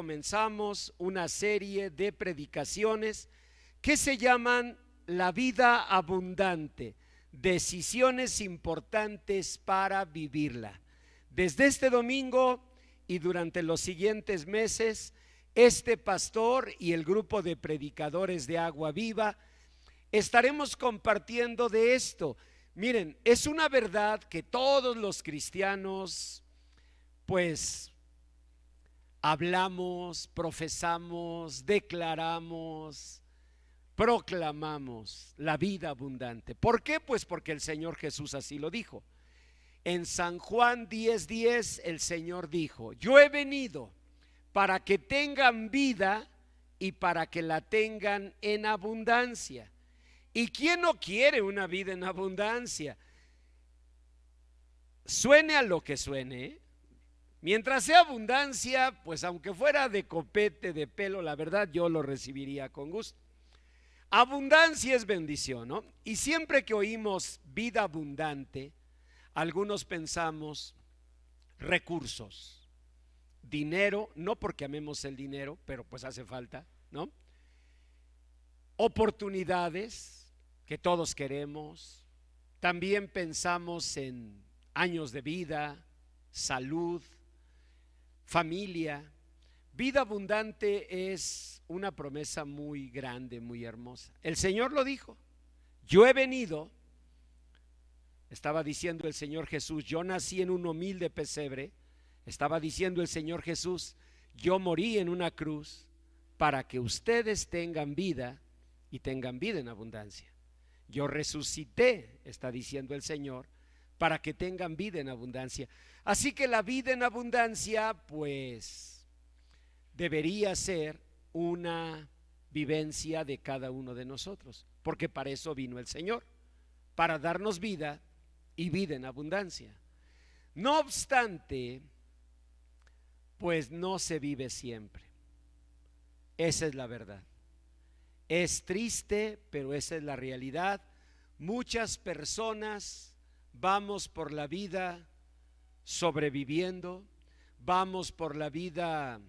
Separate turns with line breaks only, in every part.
comenzamos una serie de predicaciones que se llaman La vida abundante, decisiones importantes para vivirla. Desde este domingo y durante los siguientes meses, este pastor y el grupo de predicadores de Agua Viva estaremos compartiendo de esto. Miren, es una verdad que todos los cristianos pues hablamos, profesamos, declaramos, proclamamos la vida abundante. ¿Por qué? Pues porque el Señor Jesús así lo dijo. En San Juan 10:10 el Señor dijo: yo he venido para que tengan vida y para que la tengan en abundancia. ¿Y quién no quiere una vida en abundancia? Suene a lo que suene, ¿eh? Mientras sea abundancia, pues aunque fuera de copete, de pelo, la verdad yo lo recibiría con gusto. Abundancia es bendición, ¿no? Y siempre que oímos vida abundante, algunos pensamos recursos, dinero, no porque amemos el dinero, pero pues hace falta, ¿no? Oportunidades que todos queremos. También pensamos en años de vida, salud, familia. Vida abundante es una promesa muy grande, muy hermosa. El Señor lo dijo: yo he venido, estaba diciendo el Señor Jesús, yo nací en un humilde pesebre. Estaba diciendo el Señor Jesús: yo morí en una cruz para que ustedes tengan vida y tengan vida en abundancia. Yo resucité, está diciendo el Señor, para que tengan vida en abundancia. Así que la vida en abundancia pues debería ser una vivencia de cada uno de nosotros, porque para eso vino el Señor, para darnos vida y vida en abundancia. No obstante, pues no se vive siempre. Esa es la verdad. Es triste, pero esa es la realidad. Muchas personas vamos por la vida sobreviviendo, vamos por la vida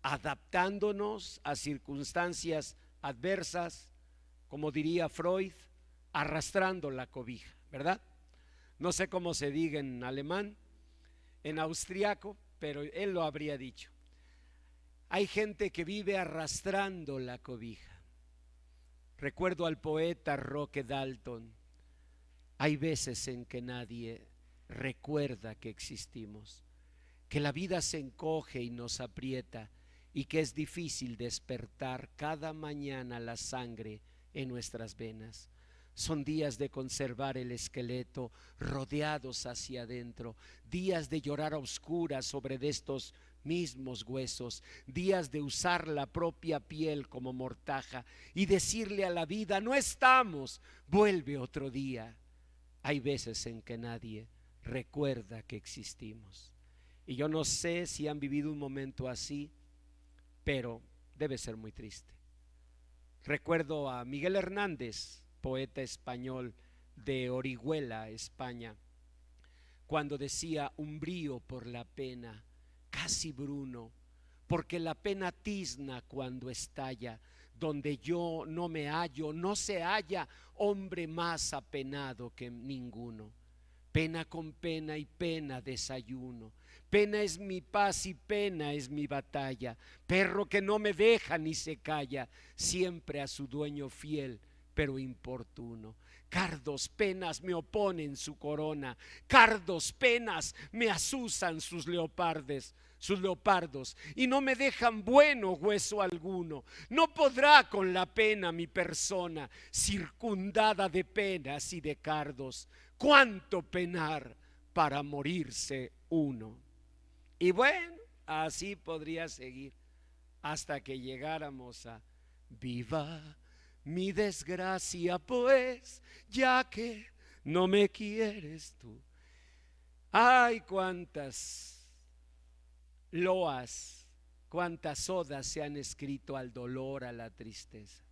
adaptándonos a circunstancias adversas, como diría Freud, arrastrando la cobija, ¿verdad? No sé cómo se diga en alemán, en austriaco, pero él lo habría dicho. Hay gente que vive arrastrando la cobija. Recuerdo al poeta Roque Dalton: hay veces en que nadie recuerda que existimos, que la vida se encoge y nos aprieta, y que es difícil despertar cada mañana la sangre en nuestras venas. Son días de conservar el esqueleto rodeados hacia adentro, días de llorar a oscuras sobre de estos mismos huesos, días de usar la propia piel como mortaja y decirle a la vida: no estamos, vuelve otro día. Hay veces en que nadie recuerda que existimos. Y yo no sé si han vivido un momento así, pero debe ser muy triste. Recuerdo a Miguel Hernández, poeta español de Orihuela, España, cuando decía: umbrío por la pena, casi bruno, porque la pena tizna cuando estalla. Donde yo no me hallo, no se halla hombre más apenado que ninguno. Pena con pena y pena desayuno. Pena es mi paz y pena es mi batalla. Perro que no me deja ni se calla, siempre a su dueño fiel, pero importuno. Cardos, penas me oponen su corona. Cardos, penas me asusan sus leopardos, y no me dejan bueno hueso alguno. No podrá con la pena mi persona, circundada de penas y de cardos. Cuánto penar para morirse uno. Y bueno, así podría seguir hasta que llegáramos a: viva mi desgracia pues, ya que no me quieres tú. Ay, cuántas loas, cuántas odas se han escrito al dolor, a la tristeza.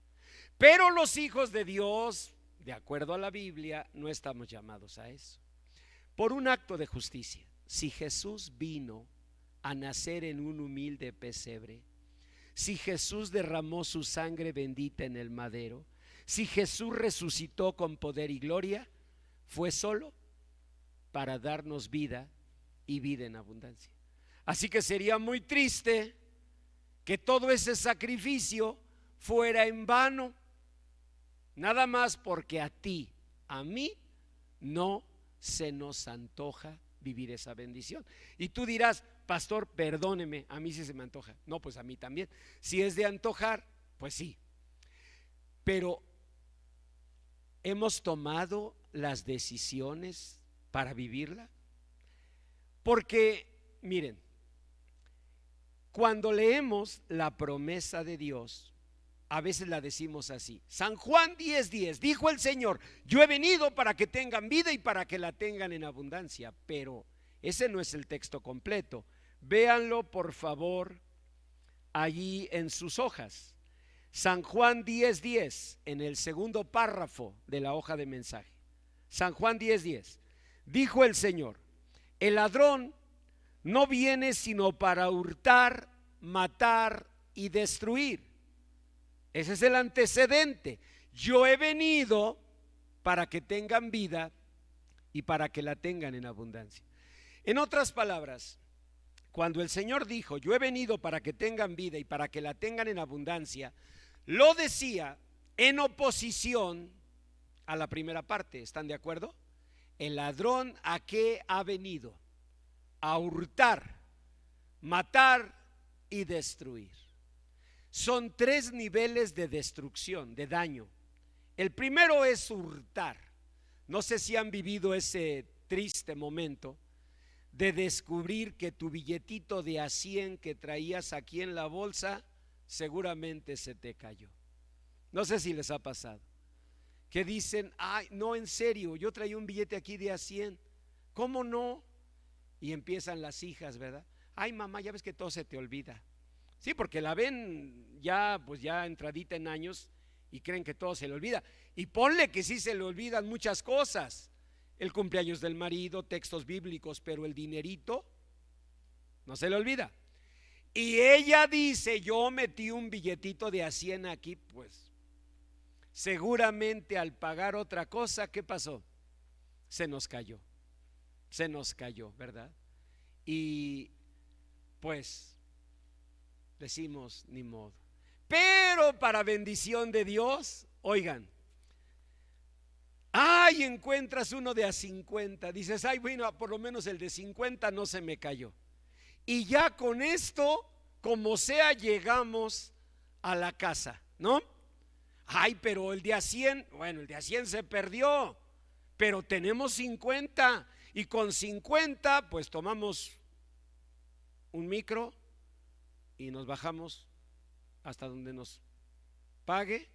Pero los hijos de Dios, de acuerdo a la Biblia, no estamos llamados a eso. Por un acto de justicia, si Jesús vino a nacer en un humilde pesebre, si Jesús derramó su sangre bendita en el madero, si Jesús resucitó con poder y gloria, fue solo para darnos vida y vida en abundancia. Así que sería muy triste que todo ese sacrificio fuera en vano, nada más porque a ti, a mí, no se nos antoja vivir esa bendición. Y tú dirás, pastor, perdóneme, a mí sí se me antoja. No, pues a mí también. Si es de antojar, pues sí. Pero ¿hemos tomado las decisiones para vivirla? Porque, miren, cuando leemos la promesa de Dios, a veces la decimos así: San Juan 10:10, dijo el Señor, yo he venido para que tengan vida y para que la tengan en abundancia. Pero ese no es el texto completo. Véanlo por favor allí en sus hojas. San Juan 10:10, en el segundo párrafo de la hoja de mensaje. San Juan 10:10, dijo el Señor, el ladrón no viene sino para hurtar, matar y destruir. Ese es el antecedente. Yo he venido para que tengan vida y para que la tengan en abundancia. En otras palabras, cuando el Señor dijo, yo he venido para que tengan vida y para que la tengan en abundancia, lo decía en oposición a la primera parte. ¿Están de acuerdo? El ladrón, ¿a qué ha venido? A hurtar, matar y destruir. Son tres niveles de destrucción, de daño. El primero es hurtar. No sé si han vivido ese triste momento de descubrir que tu billetito de a 100 que traías aquí en la bolsa seguramente se te cayó. No sé si les ha pasado, que dicen, ay, no, en serio, yo traía un billete aquí de a 100, ¿cómo no? Y empiezan las hijas, ¿verdad? Ay, mamá, ya ves que todo se te olvida. Sí, porque la ven ya, pues ya entradita en años y creen que todo se le olvida. Y ponle que sí se le olvidan muchas cosas, el cumpleaños del marido, textos bíblicos, pero el dinerito no se le olvida. Y ella dice, yo metí un billetito de a 100 aquí, pues seguramente al pagar otra cosa, ¿qué pasó? Se nos cayó, ¿verdad? Y pues decimos, ni modo. Pero para bendición de Dios, oigan, ay, encuentras uno de a 50, dices, ay, bueno, por lo menos el de 50 no se me cayó. Y ya con esto, como sea, llegamos a la casa, ¿no? Ay, pero el de a 100, bueno, el de a 100 se perdió, pero tenemos 50 y con 50 pues tomamos un micro y nos bajamos hasta donde nos pague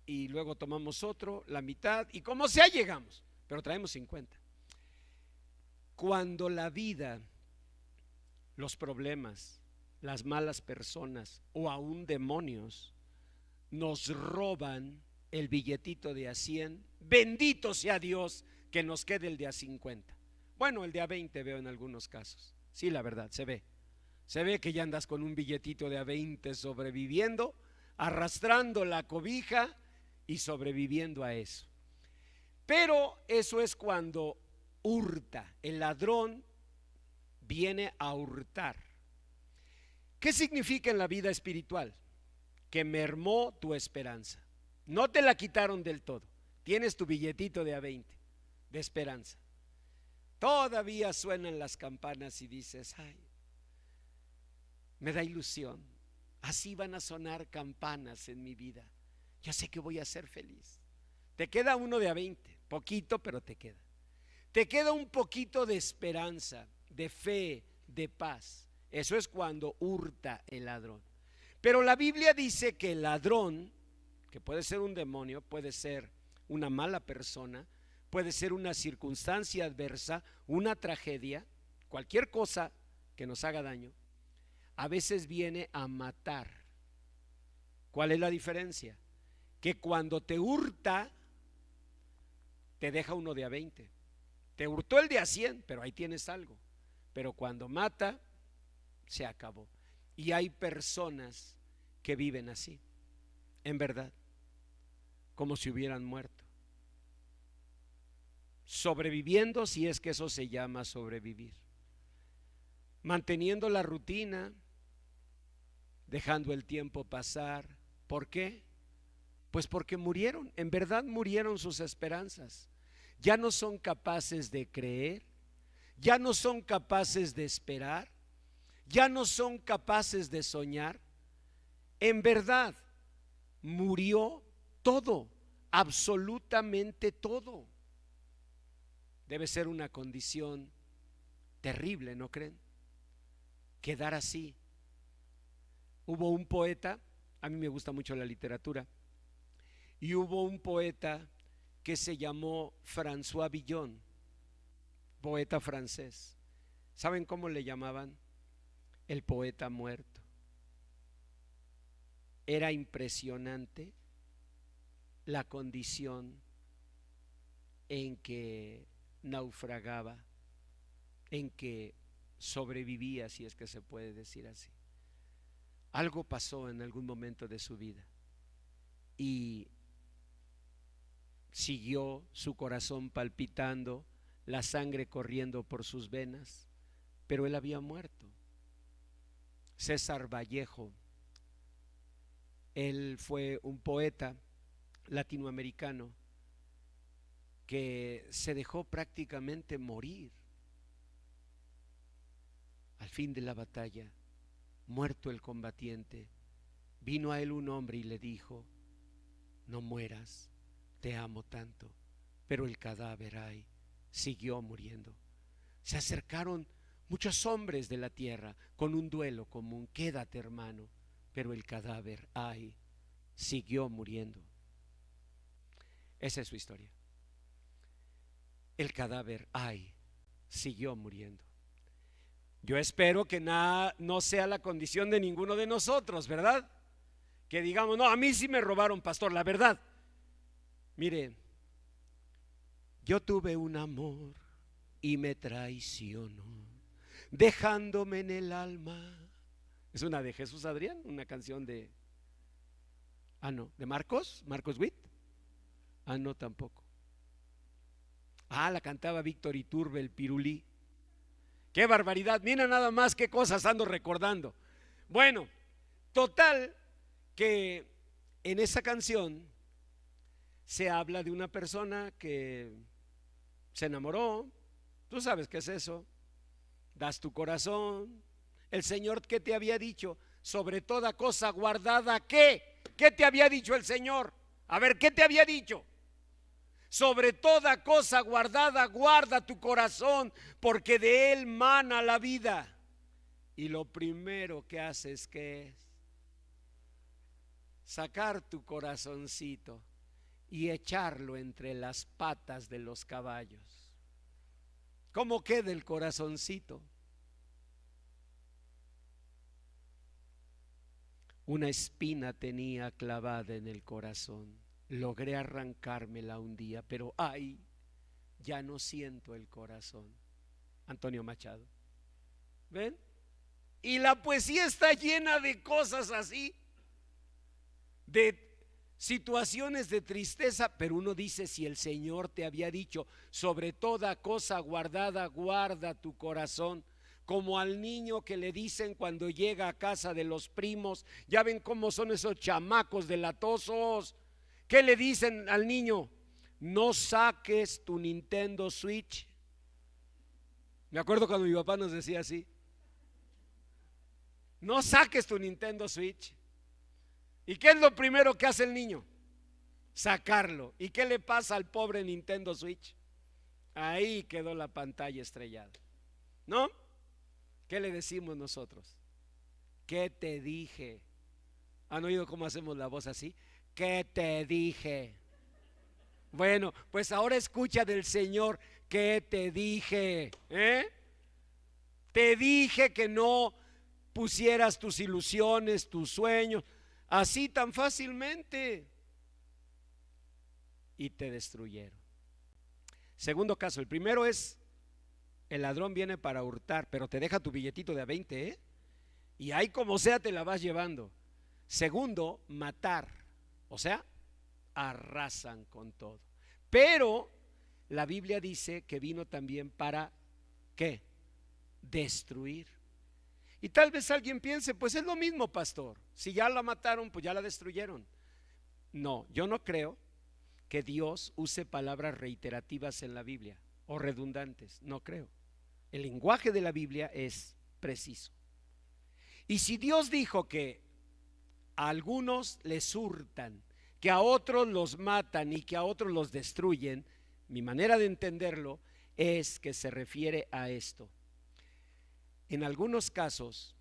y luego tomamos otro, la mitad, y como sea llegamos, pero traemos 50. Cuando la vida, los problemas, las malas personas o aún demonios nos roban el billetito de a 100, bendito sea Dios que nos quede el de a 50. Bueno, el de a 20 veo en algunos casos. Sí, la verdad, se ve que ya andas con un billetito de a 20 sobreviviendo, arrastrando la cobija y sobreviviendo a eso. Pero eso es cuando hurta. El ladrón viene a hurtar. ¿Qué significa en la vida espiritual? Que mermó tu esperanza. No te la quitaron del todo. Tienes tu billetito de a 20 de esperanza. Todavía suenan las campanas y dices, ay, me da ilusión. Así van a sonar campanas en mi vida. Yo sé que voy a ser feliz. Te queda uno de a 20, poquito, pero te queda. Te queda un poquito de esperanza, de fe, de paz. Eso es cuando hurta el ladrón. Pero la Biblia dice que el ladrón, que puede ser un demonio, puede ser una mala persona, puede ser una circunstancia adversa, una tragedia, cualquier cosa que nos haga daño, a veces viene a matar. ¿Cuál es la diferencia? Que cuando te hurta, te deja uno de a 20. Te hurtó el de a 100, pero ahí tienes algo. Pero cuando mata, se acabó. Y hay personas que viven así, en verdad, como si hubieran muerto, sobreviviendo, si es que eso se llama sobrevivir, manteniendo la rutina, dejando el tiempo pasar. ¿Por qué? Pues porque murieron, en verdad murieron sus esperanzas. Ya no son capaces de creer, ya no son capaces de esperar, ya no son capaces de soñar. En verdad murió todo, absolutamente todo. Debe ser una condición terrible, ¿no creen? Quedar así. Hubo un poeta, a mí me gusta mucho la literatura, y hubo un poeta que se llamó François Villon, poeta francés. ¿Saben cómo le llamaban? El poeta muerto. Era impresionante la condición en que naufragaba, en que sobrevivía, si es que se puede decir así. Algo pasó en algún momento de su vida y siguió su corazón palpitando, la sangre corriendo por sus venas, pero él había muerto. César Vallejo, él fue un poeta latinoamericano que se dejó prácticamente morir al fin de la batalla. Muerto el combatiente, vino a él un hombre y le dijo: no mueras, te amo tanto. Pero el cadáver ahí siguió muriendo. Se acercaron muchos hombres de la tierra con un duelo común: quédate, hermano. Pero el cadáver ahí siguió muriendo. Esa es su historia. El cadáver ahí siguió muriendo. Yo espero que no sea la condición de ninguno de nosotros, ¿verdad? Que digamos: no, a mí sí me robaron, pastor, la verdad. Mire, yo tuve un amor y me traicionó, dejándome en el alma. Es una de Jesús Adrián, una canción de de Marcos Witt. No, tampoco. La cantaba Víctor Iturbe, el Pirulí. ¡Qué barbaridad! Mira nada más qué cosas ando recordando. Bueno, total que en esa canción se habla de una persona que se enamoró. Tú sabes qué es eso. Das tu corazón. El Señor, ¿qué te había dicho? Sobre toda cosa guardada, ¿qué? ¿Qué te había dicho el Señor? A ver, ¿qué te había dicho? Sobre toda cosa guardada, guarda tu corazón, porque de él mana la vida. Y lo primero que haces, ¿qué es? Sacar tu corazoncito y echarlo entre las patas de los caballos. ¿Cómo queda el corazoncito? Una espina tenía clavada en el corazón. Logré arrancármela un día, pero ya no siento el corazón. Antonio Machado. ¿Ven? Y la poesía está llena de cosas así, de situaciones de tristeza, pero uno dice: si el Señor te había dicho, sobre toda cosa guardada, guarda tu corazón. Como al niño que le dicen cuando llega a casa de los primos, ya ven cómo son esos chamacos delatosos. ¿Qué le dicen al niño? No saques tu Nintendo Switch. Me acuerdo cuando mi papá nos decía así: no saques tu Nintendo Switch. ¿Y qué es lo primero que hace el niño? Sacarlo. ¿Y qué le pasa al pobre Nintendo Switch? Ahí quedó la pantalla estrellada, ¿no? ¿Qué le decimos nosotros? ¿Qué te dije? ¿Han oído cómo hacemos la voz así? ¿Qué te dije? Bueno, pues ahora escucha del Señor: ¿qué te dije? Te dije que no pusieras tus ilusiones, tus sueños así tan fácilmente, y te destruyeron. Segundo caso, el primero es: el ladrón viene para hurtar, pero te deja tu billetito de a 20, y ahí como sea te la vas llevando. Segundo, matar, o sea, arrasan con todo. Pero la Biblia dice que vino también para, ¿qué? Destruir. Y tal vez alguien piense, pues es lo mismo, pastor, si ya la mataron, pues ya la destruyeron. No, yo no creo que Dios use palabras reiterativas en la Biblia o redundantes, no creo. El lenguaje de la Biblia es preciso. Y si Dios dijo que a algunos les hurtan, que a otros los matan y que a otros los destruyen, mi manera de entenderlo es que se refiere a esto. En algunos casos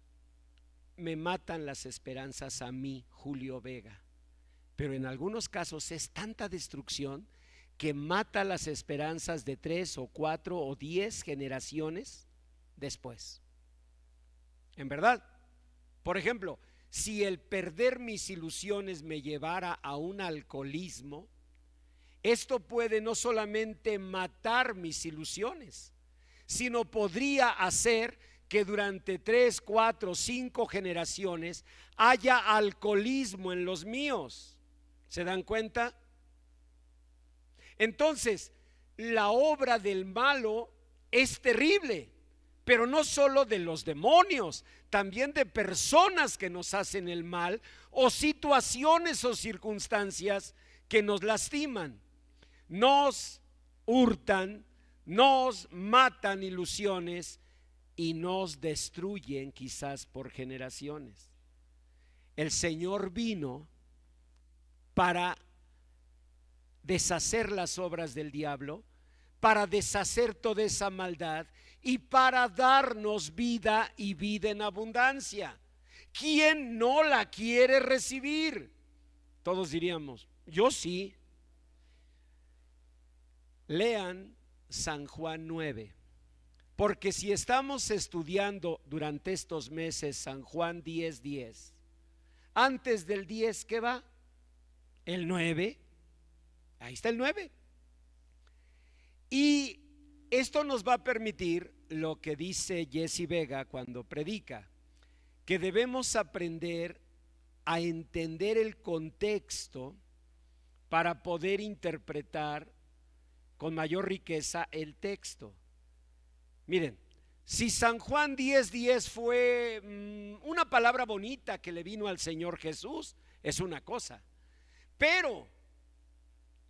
me matan las esperanzas a mí, Julio Vega, pero en algunos casos es tanta destrucción que mata las esperanzas de 3 o 4 o 10 generaciones después. En verdad, por ejemplo, si el perder mis ilusiones me llevara a un alcoholismo, esto puede no solamente matar mis ilusiones, sino podría hacer que durante 3, 4, 5 generaciones haya alcoholismo en los míos. ¿Se dan cuenta? Entonces, la obra del malo es terrible, pero no solo de los demonios, también de personas que nos hacen el mal o situaciones o circunstancias que nos lastiman, nos hurtan, nos matan ilusiones y nos destruyen quizás por generaciones. El Señor vino para deshacer las obras del diablo, para deshacer toda esa maldad y para darnos vida y vida en abundancia. ¿Quién no la quiere recibir? Todos diríamos, yo sí. Lean San Juan 9, porque si estamos estudiando durante estos meses San Juan 10:10, antes del 10, ¿qué va? El 9. Ahí está el 9. Y esto nos va a permitir lo que dice Jesse Vega cuando predica, que debemos aprender a entender el contexto para poder interpretar con mayor riqueza el texto. Miren, si San Juan 10:10 fue una palabra bonita que le vino al Señor Jesús, es una cosa, pero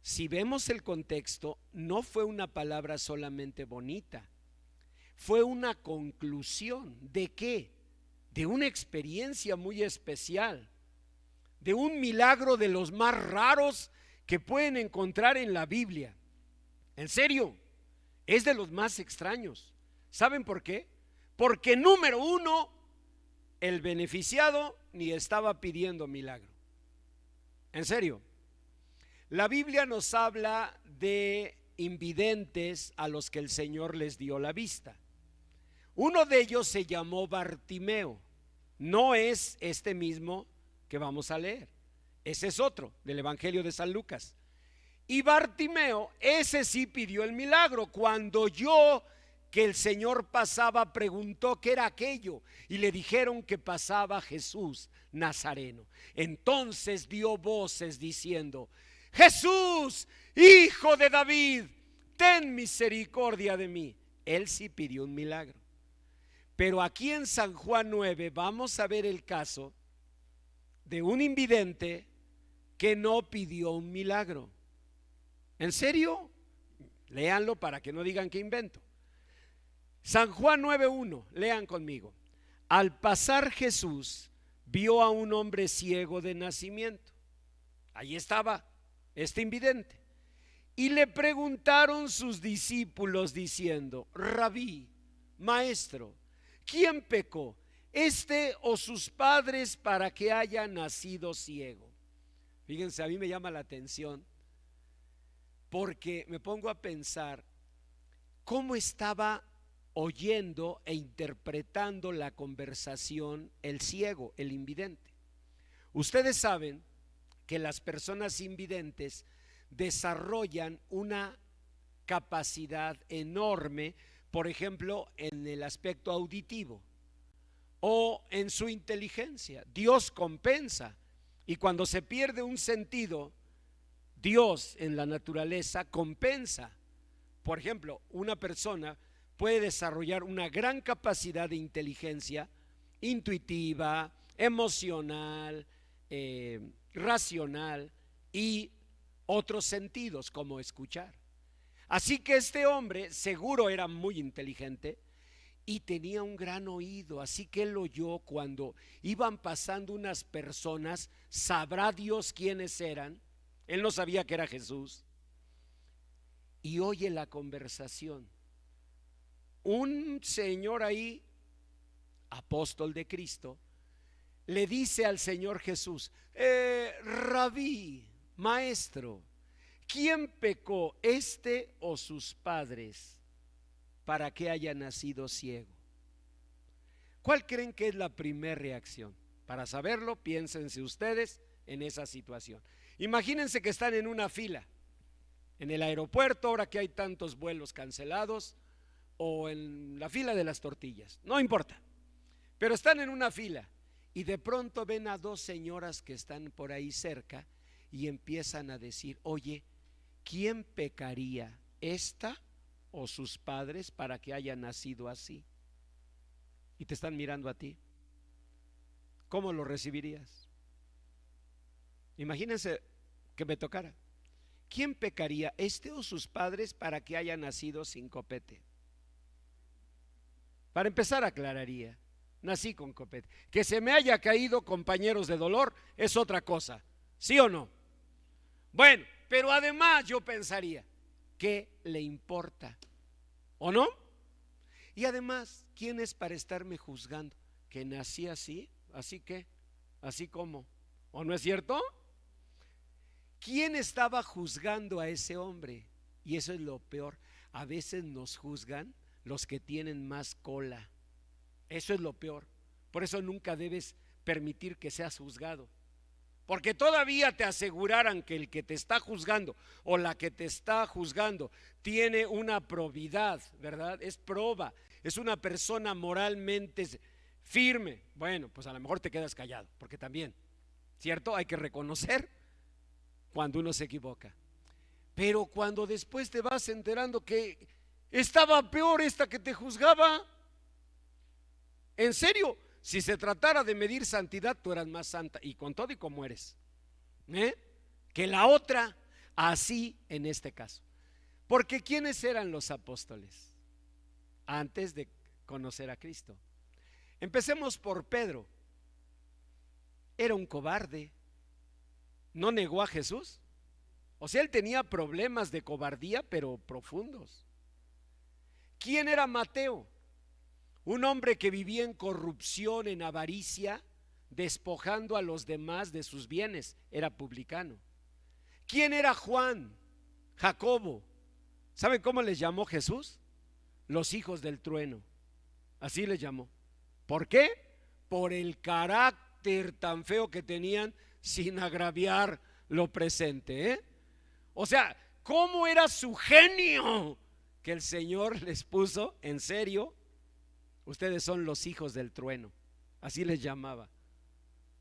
si vemos el contexto, no fue una palabra solamente bonita, fue una conclusión. ¿De qué? De una experiencia muy especial, de un milagro de los más raros que pueden encontrar en la Biblia. En serio, es de los más extraños. ¿Saben por qué? Porque número uno, el beneficiado ni estaba pidiendo milagro. En serio, la Biblia nos habla de invidentes a los que el Señor les dio la vista. Uno de ellos se llamó Bartimeo. No es este mismo que vamos a leer, ese es otro del Evangelio de San Lucas. Y Bartimeo, ese sí pidió el milagro. Cuando oyó que el Señor pasaba, preguntó qué era aquello y le dijeron que pasaba Jesús Nazareno. Entonces dio voces diciendo: Jesús, hijo de David, ten misericordia de mí. Él sí pidió un milagro. Pero aquí en San Juan 9 vamos a ver el caso de un invidente que no pidió un milagro. ¿En serio? Léanlo para que no digan que invento. San Juan 9:1, lean conmigo. Al pasar Jesús vio a un hombre ciego de nacimiento. Ahí estaba este invidente. Y le preguntaron sus discípulos diciendo: Rabí, maestro, ¿quién pecó, este o sus padres, para que haya nacido ciego? Fíjense, a mí me llama la atención porque me pongo a pensar cómo estaba oyendo e interpretando la conversación el ciego, el invidente. Ustedes saben que las personas invidentes desarrollan una capacidad enorme, por ejemplo, en el aspecto auditivo o en su inteligencia. Dios compensa Y cuando se pierde un sentido, Dios en la naturaleza compensa. Por ejemplo, una persona puede desarrollar una gran capacidad de inteligencia intuitiva, emocional, racional y otros sentidos como escuchar. Así que este hombre seguro era muy inteligente y tenía un gran oído, así que él oyó cuando iban pasando unas personas, sabrá Dios quiénes eran, él no sabía que era Jesús, y oye la conversación. Un señor ahí, apóstol de Cristo, le dice al Señor Jesús, Rabí, maestro, ¿quién pecó, este o sus padres, para que haya nacido ciego? ¿Cuál creen que es la primera reacción? Para saberlo, piénsense ustedes en esa situación. Imagínense que están en una fila en el aeropuerto, ahora que hay tantos vuelos cancelados, o en la fila de las tortillas, no importa, pero están en una fila y de pronto ven a dos señoras que están por ahí cerca y empiezan a decir, oye, ¿quién pecaría, esta o sus padres, para que haya nacido así? Y te están mirando a ti. ¿Cómo lo recibirías? Imagínense que me tocara. ¿Quién pecaría, este o sus padres, para que haya nacido sin copete? Para empezar, aclararía, nací con copete. Que se me haya caído, compañeros de dolor, es otra cosa, ¿sí o no? Bueno, pero además yo pensaría, ¿qué le importa? ¿O no? Y además, ¿quién es para estarme juzgando? Que nací así, así que, así como, ¿o no es cierto? ¿Quién estaba juzgando a ese hombre? Y eso es lo peor, a veces nos juzgan los que tienen más cola. Eso es lo peor. Por eso nunca debes permitir que seas juzgado, porque todavía te aseguraran que el que te está juzgando o la que te está juzgando tiene una probidad, ¿verdad? Es proba, es una persona moralmente firme. Bueno, pues a lo mejor te quedas callado, porque también, ¿cierto? Hay que reconocer cuando uno se equivoca. Pero cuando después te vas enterando que estaba peor esta que te juzgaba, en serio, si se tratara de medir santidad, tú eras más santa, y con todo y como eres, que la otra. Así en este caso. Porque ¿quiénes eran los apóstoles antes de conocer a Cristo? Empecemos por Pedro. Era un cobarde, no negó a Jesús. O sea, él tenía problemas de cobardía, pero profundos. ¿Quién era Mateo? Un hombre que vivía en corrupción, en avaricia, despojando a los demás de sus bienes. Era publicano. ¿Quién era Juan? Jacobo. ¿Saben cómo les llamó Jesús? Los hijos del trueno. Así les llamó. ¿Por qué? Por el carácter tan feo que tenían, sin agraviar lo presente, O sea, ¿cómo era su genio que el Señor les puso? En serio, ustedes son los hijos del trueno. Así les llamaba,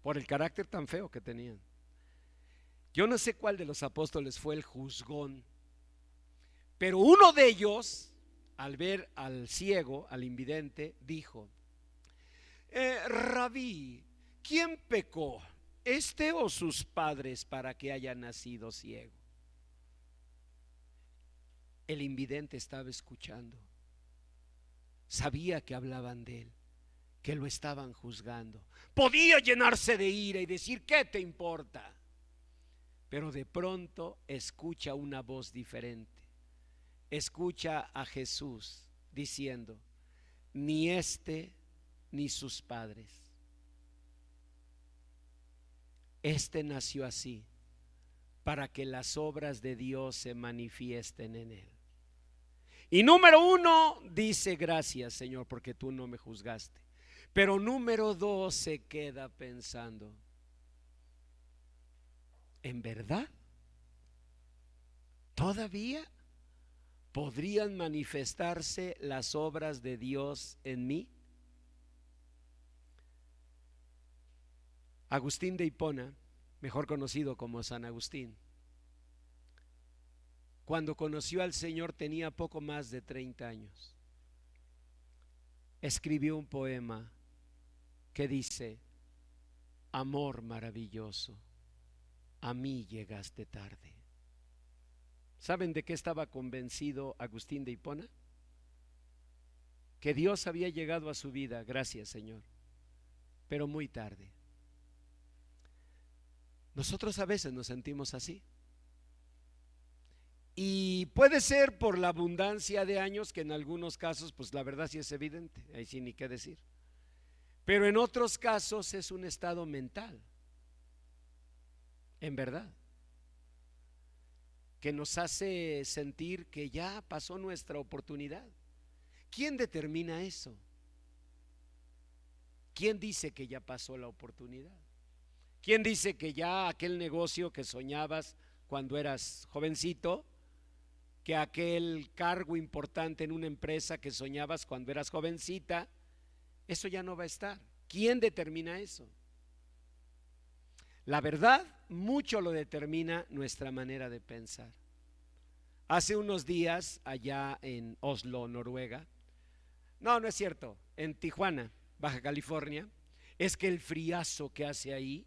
por el carácter tan feo que tenían. Yo no sé cuál de los apóstoles fue el juzgón, pero uno de ellos, al ver al ciego, al invidente, dijo, Rabí, ¿quién pecó, este o sus padres, para que haya nacido ciego? El invidente estaba escuchando, sabía que hablaban de él, que lo estaban juzgando, podía llenarse de ira y decir, ¿qué te importa? Pero de pronto escucha una voz diferente, escucha a Jesús diciendo, ni este ni sus padres, este nació así para que las obras de Dios se manifiesten en él. Y número uno, dice, gracias Señor porque tú no me juzgaste. Pero número dos, se queda pensando, ¿en verdad? ¿Todavía podrían manifestarse las obras de Dios en mí? Agustín de Hipona mejor conocido como San Agustín, cuando conoció al Señor tenía poco más de 30 años. Escribió un poema que dice: amor maravilloso, a mí llegaste tarde. ¿Saben de qué estaba convencido Agustín de Hipona? Que Dios había llegado a su vida, gracias Señor, pero muy tarde. Nosotros a veces nos sentimos así. Y puede ser por la abundancia de años, que en algunos casos, pues la verdad sí es evidente, ahí sí ni qué decir. Pero en otros casos es un estado mental, en verdad, que nos hace sentir que ya pasó nuestra oportunidad. ¿Quién determina eso? ¿Quién dice que ya pasó la oportunidad? ¿Quién dice que ya aquel negocio que soñabas cuando eras jovencito, que aquel cargo importante en una empresa que soñabas cuando eras jovencita, eso ya no va a estar? ¿Quién determina eso? La verdad, mucho lo determina nuestra manera de pensar. Hace unos días, allá en Oslo, Noruega, no es cierto, en Tijuana, Baja California, es que el friazo que hace ahí,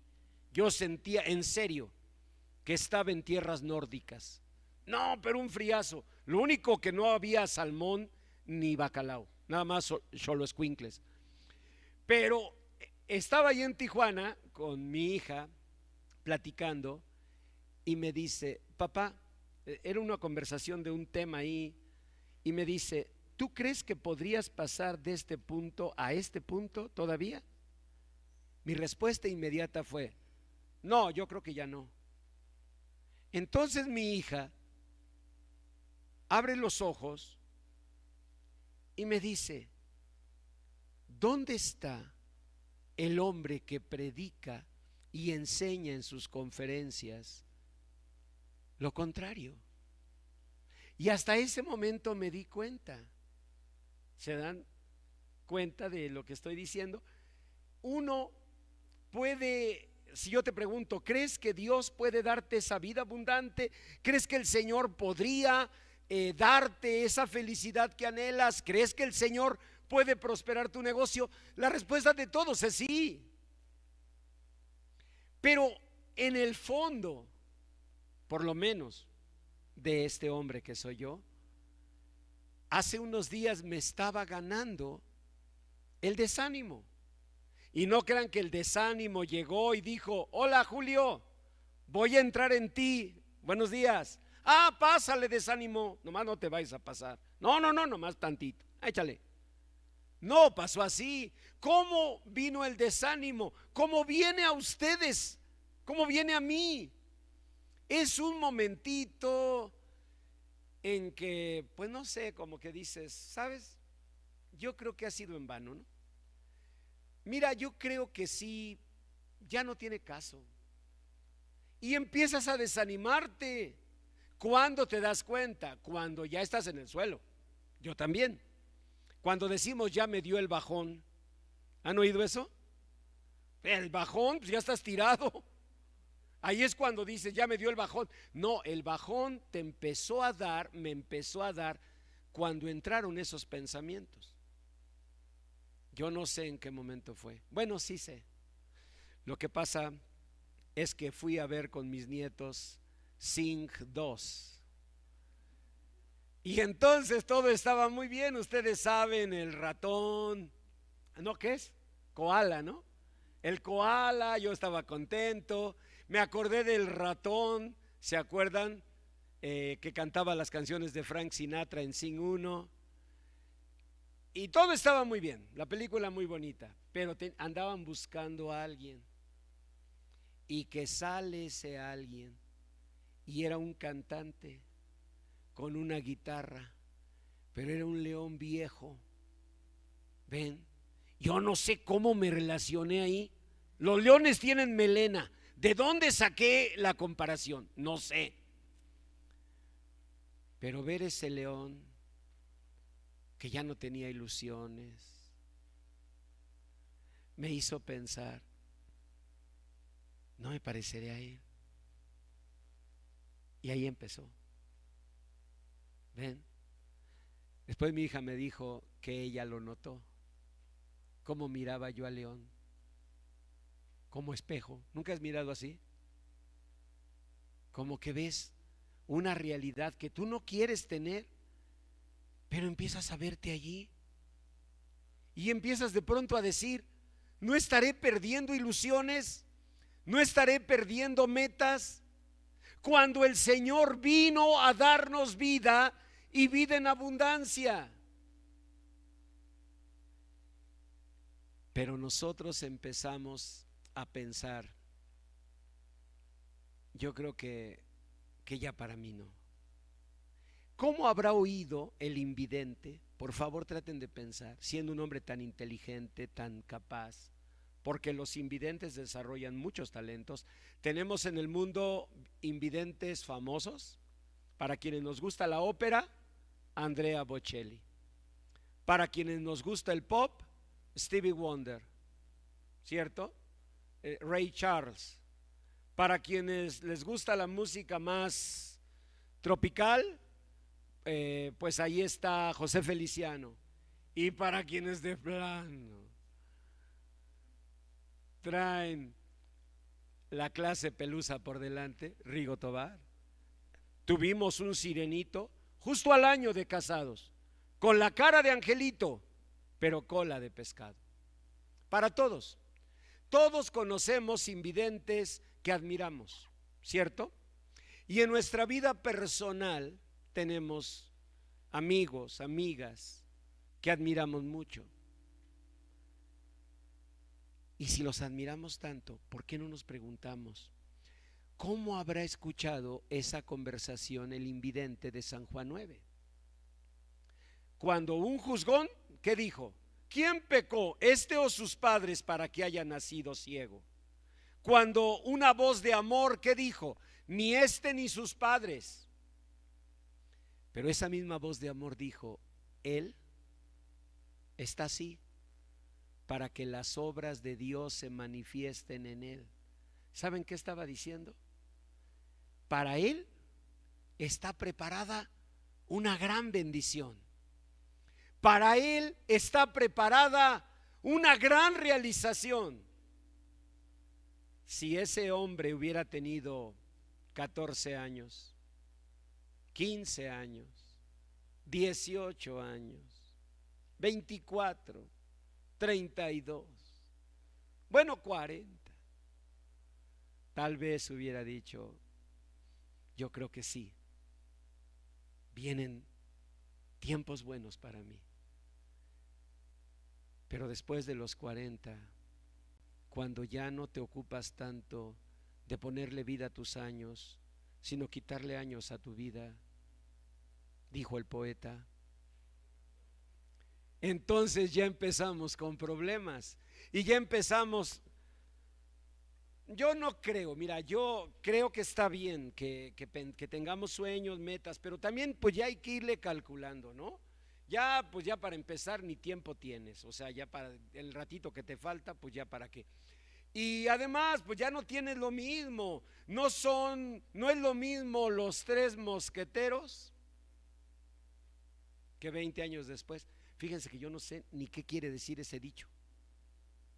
yo sentía en serio que estaba en tierras nórdicas. No, pero un friazo. Lo único que no había salmón ni bacalao, nada más xoloscuincles. Pero estaba ahí en Tijuana con mi hija platicando y me dice: papá, era una conversación de un tema ahí, y me dice: ¿tú crees que podrías pasar de este punto a este punto todavía? Mi respuesta inmediata fue: no, yo creo que ya no. Entonces mi hija abre los ojos y me dice: ¿dónde está el hombre que predica y enseña en sus conferencias lo contrario? Y hasta ese momento me di cuenta. ¿Se dan cuenta de lo que estoy diciendo? Uno puede, si yo te pregunto, ¿crees que Dios puede darte esa vida abundante? ¿Crees que el Señor podría darte esa felicidad que anhelas? ¿Crees que el Señor puede prosperar tu negocio? La respuesta de todos es sí. Pero en el fondo, por lo menos de este hombre que soy yo, hace unos días me estaba ganando el desánimo. Y no crean que el desánimo llegó y dijo: hola Julio, voy a entrar en ti, buenos días. Ah, pásale, desánimo, nomás no te vayas a pasar. No, nomás tantito, échale. No pasó así. ¿Cómo vino el desánimo? ¿Cómo viene a ustedes? ¿Cómo viene a mí? Es un momentito en que, pues no sé, como que dices: ¿sabes? Yo creo que ha sido en vano, ¿no? Mira, yo creo que sí, ya no tiene caso. Y empiezas a desanimarte. ¿Cuándo te das cuenta? Cuando ya estás en el suelo. Yo también. Cuando decimos: ya me dio el bajón. ¿Han oído eso? El bajón, pues ya estás tirado. Ahí es cuando dices: ya me dio el bajón. No, el bajón te empezó a dar, me empezó a dar cuando entraron esos pensamientos. Yo no sé en qué momento fue. Bueno, sí sé. Lo que pasa es que fui a ver con mis nietos Sing 2. Y entonces todo estaba muy bien. Ustedes saben, el ratón, ¿no? ¿Qué es? Koala, ¿no? El koala, yo estaba contento. Me acordé del ratón, ¿se acuerdan? Que cantaba las canciones de Frank Sinatra en Sing 1. Y todo estaba muy bien, la película muy bonita, pero andaban buscando a alguien. Y que sale ese alguien, y era un cantante con una guitarra, pero era un león viejo. Ven, yo no sé cómo me relacioné ahí. Los leones tienen melena. ¿De dónde saqué la comparación? No sé. Pero ver ese león que ya no tenía ilusiones me hizo pensar: no me pareceré a él. Y ahí empezó. ¿Ven? Después mi hija me dijo que ella lo notó, cómo miraba yo a León, como espejo. ¿Nunca has mirado así? Como que ves una realidad que tú no quieres tener, pero empiezas a verte allí y empiezas de pronto a decir: no estaré perdiendo ilusiones, no estaré perdiendo metas, cuando el Señor vino a darnos vida y vida en abundancia. Pero nosotros empezamos a pensar: yo creo que ya para mí no. ¿Cómo habrá oído el invidente? Por favor, traten de pensar, siendo un hombre tan inteligente, tan capaz, porque los invidentes desarrollan muchos talentos. Tenemos en el mundo invidentes famosos. Para quienes nos gusta la ópera, Andrea Bocelli. Para quienes nos gusta el pop, Stevie Wonder, ¿cierto? Ray Charles. Para quienes les gusta la música más tropical, pues ahí está José Feliciano. Y para quienes de plano traen la clase pelusa por delante, Rigo Tobar. Tuvimos un sirenito justo al año de casados, con la cara de angelito, pero cola de pescado. Para todos, todos conocemos invidentes que admiramos, ¿cierto? Y en nuestra vida personal tenemos amigos, amigas que admiramos mucho. Y si los admiramos tanto, ¿por qué no nos preguntamos: ¿cómo habrá escuchado esa conversación el invidente de San Juan 9? Cuando un juzgón, ¿qué dijo? ¿Quién pecó, este o sus padres, para que haya nacido ciego? Cuando una voz de amor, ¿qué dijo? Ni este ni sus padres. Pero esa misma voz de amor dijo: él está así para que las obras de Dios se manifiesten en él. ¿Saben qué estaba diciendo? Para él está preparada una gran bendición. Para él está preparada una gran realización. Si ese hombre hubiera tenido 14 años, 15 años, 18 años, 24, 32, bueno, 40, tal vez hubiera dicho: yo creo que sí, vienen tiempos buenos para mí. Pero después de los 40, cuando ya no te ocupas tanto de ponerle vida a tus años, sino quitarle años a tu vida, dijo el poeta, entonces ya empezamos con problemas y ya empezamos. Yo no creo, mira, yo creo que está bien que tengamos sueños, metas, pero también pues ya hay que irle calculando, ¿no? Ya pues ya para empezar ni tiempo tienes, o sea, ya para el ratito que te falta, pues ya para qué. Y además pues ya no tienes lo mismo, no es lo mismo los tres mosqueteros que 20 años después. Fíjense que yo no sé ni qué quiere decir ese dicho,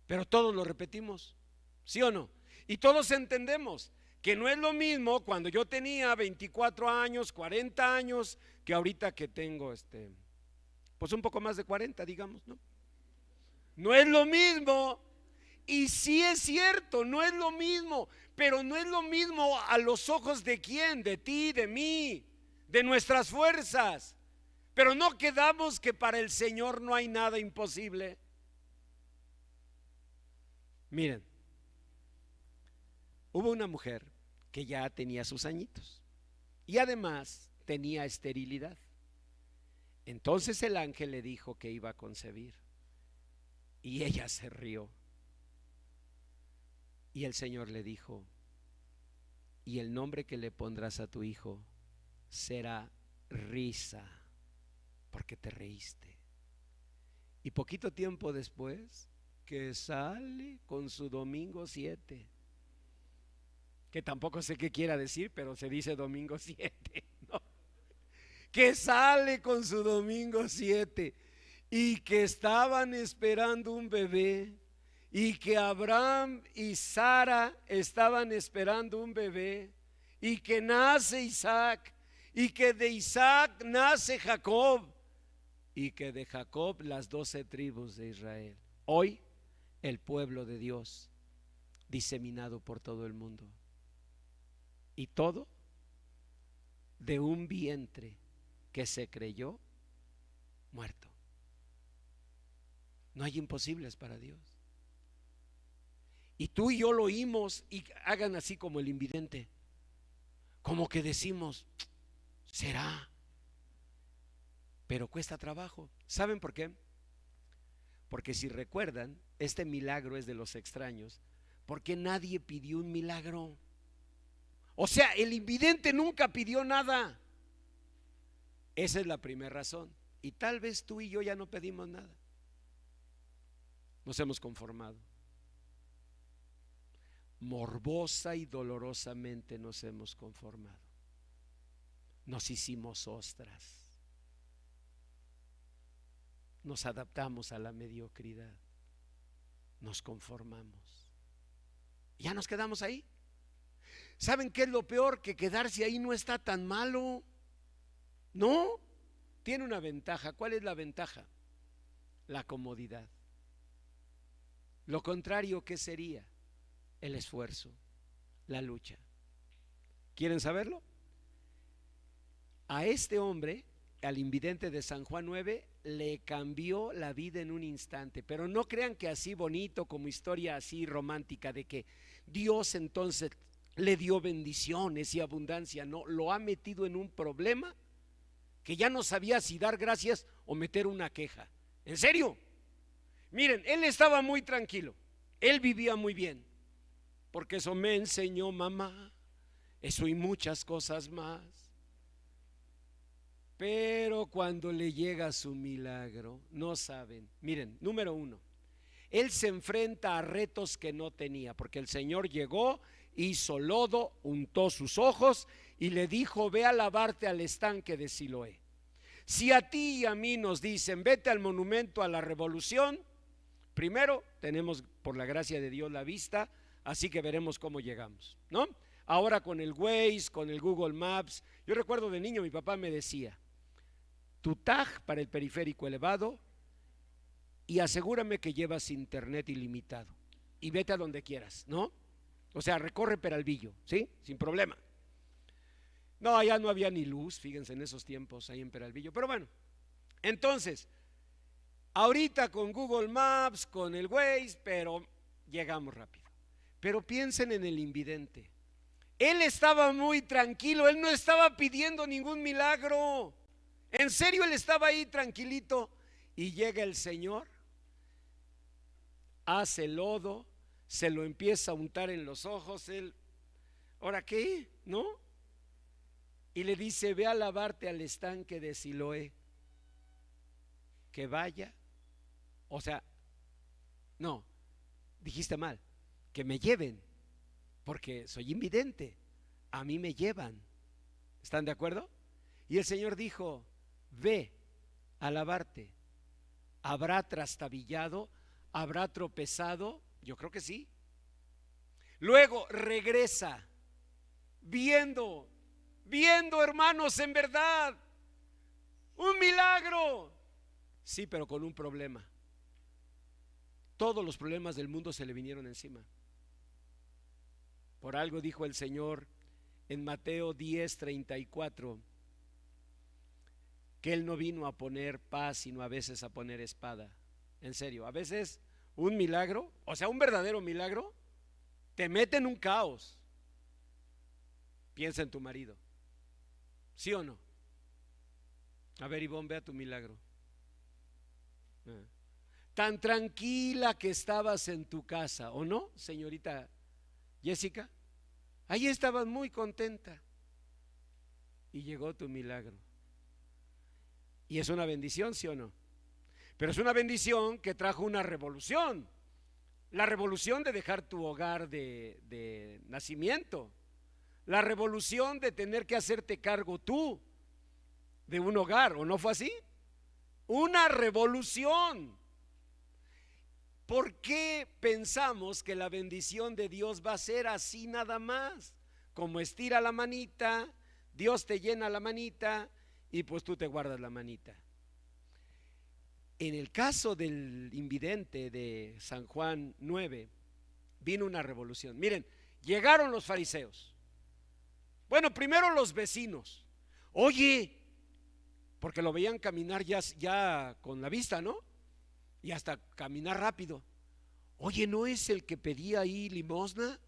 pero todos lo repetimos, ¿sí o no? Y todos entendemos que no es lo mismo cuando yo tenía 24 años, 40 años, que ahorita que tengo pues un poco más de 40, digamos, ¿no? No es lo mismo. Y sí es cierto, no es lo mismo, pero no es lo mismo a los ojos de quién, de ti, de mí, de nuestras fuerzas. Pero no quedamos que para el Señor no hay nada imposible. Miren, hubo una mujer que ya tenía sus añitos y además tenía esterilidad. Entonces el ángel le dijo que iba a concebir y ella se rió. Y el Señor le dijo: y el nombre que le pondrás a tu hijo será risa, porque te reíste. Y poquito tiempo después que sale con su domingo 7. que tampoco sé qué quiera decir, pero se dice domingo 7, ¿no? Que sale con su domingo 7 y que estaban esperando un bebé y que Abraham y Sara estaban esperando un bebé y que nace Isaac y que de Isaac nace Jacob y que de Jacob las 12 tribus de Israel. Hoy el pueblo de Dios diseminado por todo el mundo, y todo de un vientre que se creyó muerto. No hay imposibles para Dios. Y tú y yo lo oímos y hagan así como el invidente, como que decimos, será, pero cuesta trabajo. ¿Saben por qué? Porque si recuerdan, este milagro es de los extraños, porque nadie pidió un milagro. O sea, el invidente nunca pidió nada. Esa es la primera razón. Y tal vez tú y yo ya no pedimos nada. Nos hemos conformado. Morbosa y dolorosamente nos hemos conformado. Nos hicimos ostras. Nos adaptamos a la mediocridad. Nos conformamos. Ya nos quedamos ahí. ¿Saben qué es lo peor? Que quedarse ahí no está tan malo. No, tiene una ventaja. ¿Cuál es la ventaja? La comodidad. Lo contrario, ¿qué sería? El esfuerzo, la lucha. ¿Quieren saberlo? A este hombre, al invidente de San Juan 9, le cambió la vida en un instante. Pero no crean que así bonito, como historia así romántica de que Dios entonces le dio bendiciones y abundancia. No, lo ha metido en un problema que ya no sabía si dar gracias o meter una queja. ¿En serio? Miren, él estaba muy tranquilo, él vivía muy bien, porque eso me enseñó mamá, eso y muchas cosas más. Pero cuando le llega su milagro, no saben. Miren, número 1, él se enfrenta a retos que no tenía, porque el Señor llegó, hizo lodo, untó sus ojos y le dijo: ve a lavarte al estanque de Siloé. Si a ti y a mí nos dicen vete al monumento a la revolución, primero tenemos por la gracia de Dios la vista, así que veremos cómo llegamos, ¿no? Ahora con el Waze, con el Google Maps, yo recuerdo de niño mi papá me decía: tu tag para el periférico elevado y asegúrame que llevas internet ilimitado y vete a donde quieras, ¿no? O sea, recorre Peralvillo, ¿sí? Sin problema. No, allá no había ni luz, fíjense, en esos tiempos ahí en Peralvillo. Pero bueno, entonces, ahorita con Google Maps, con el Waze, pero llegamos rápido. Pero piensen en el invidente. Él estaba muy tranquilo, él no estaba pidiendo ningún milagro. En serio, él estaba ahí tranquilito y llega el Señor, hace lodo, se lo empieza a untar en los ojos, él, ¿ahora qué? ¿No? Y le dice: ve a lavarte al estanque de Siloé. Que vaya, o sea, no, dijiste mal, que me lleven, porque soy invidente, a mí me llevan. ¿Están de acuerdo? Y el Señor dijo: ve a lavarte. ¿Habrá trastabillado? ¿Habrá tropezado? Yo creo que sí. Luego regresa viendo, hermanos, en verdad, un milagro. Sí, pero con un problema. Todos los problemas del mundo se le vinieron encima. Por algo dijo el Señor en Mateo 10:34 que Él no vino a poner paz, sino a veces a poner espada. En serio, a veces un milagro, o sea, un verdadero milagro, te mete en un caos. Piensa en tu marido, ¿sí o no? A ver, Ivonne, ve a tu milagro. Tan tranquila que estabas en tu casa, ¿o no, señorita Jessica? Ahí estabas muy contenta y llegó tu milagro. Y es una bendición, ¿sí o no? Pero es una bendición que trajo una revolución. La revolución de dejar tu hogar de nacimiento. la revolución de tener que hacerte cargo tú de un hogar, ¿o no fue así? Una revolución. ¿Por qué pensamos que la bendición de Dios va a ser así nada más? Como estira la manita, Dios te llena la manita y pues tú te guardas la manita. En el caso del invidente de San Juan 9, vino una revolución. Miren, llegaron los fariseos. Bueno, primero los vecinos. Oye, porque lo veían caminar ya con la vista, ¿no? Y hasta caminar rápido. Oye, ¿no es el que pedía ahí limosna?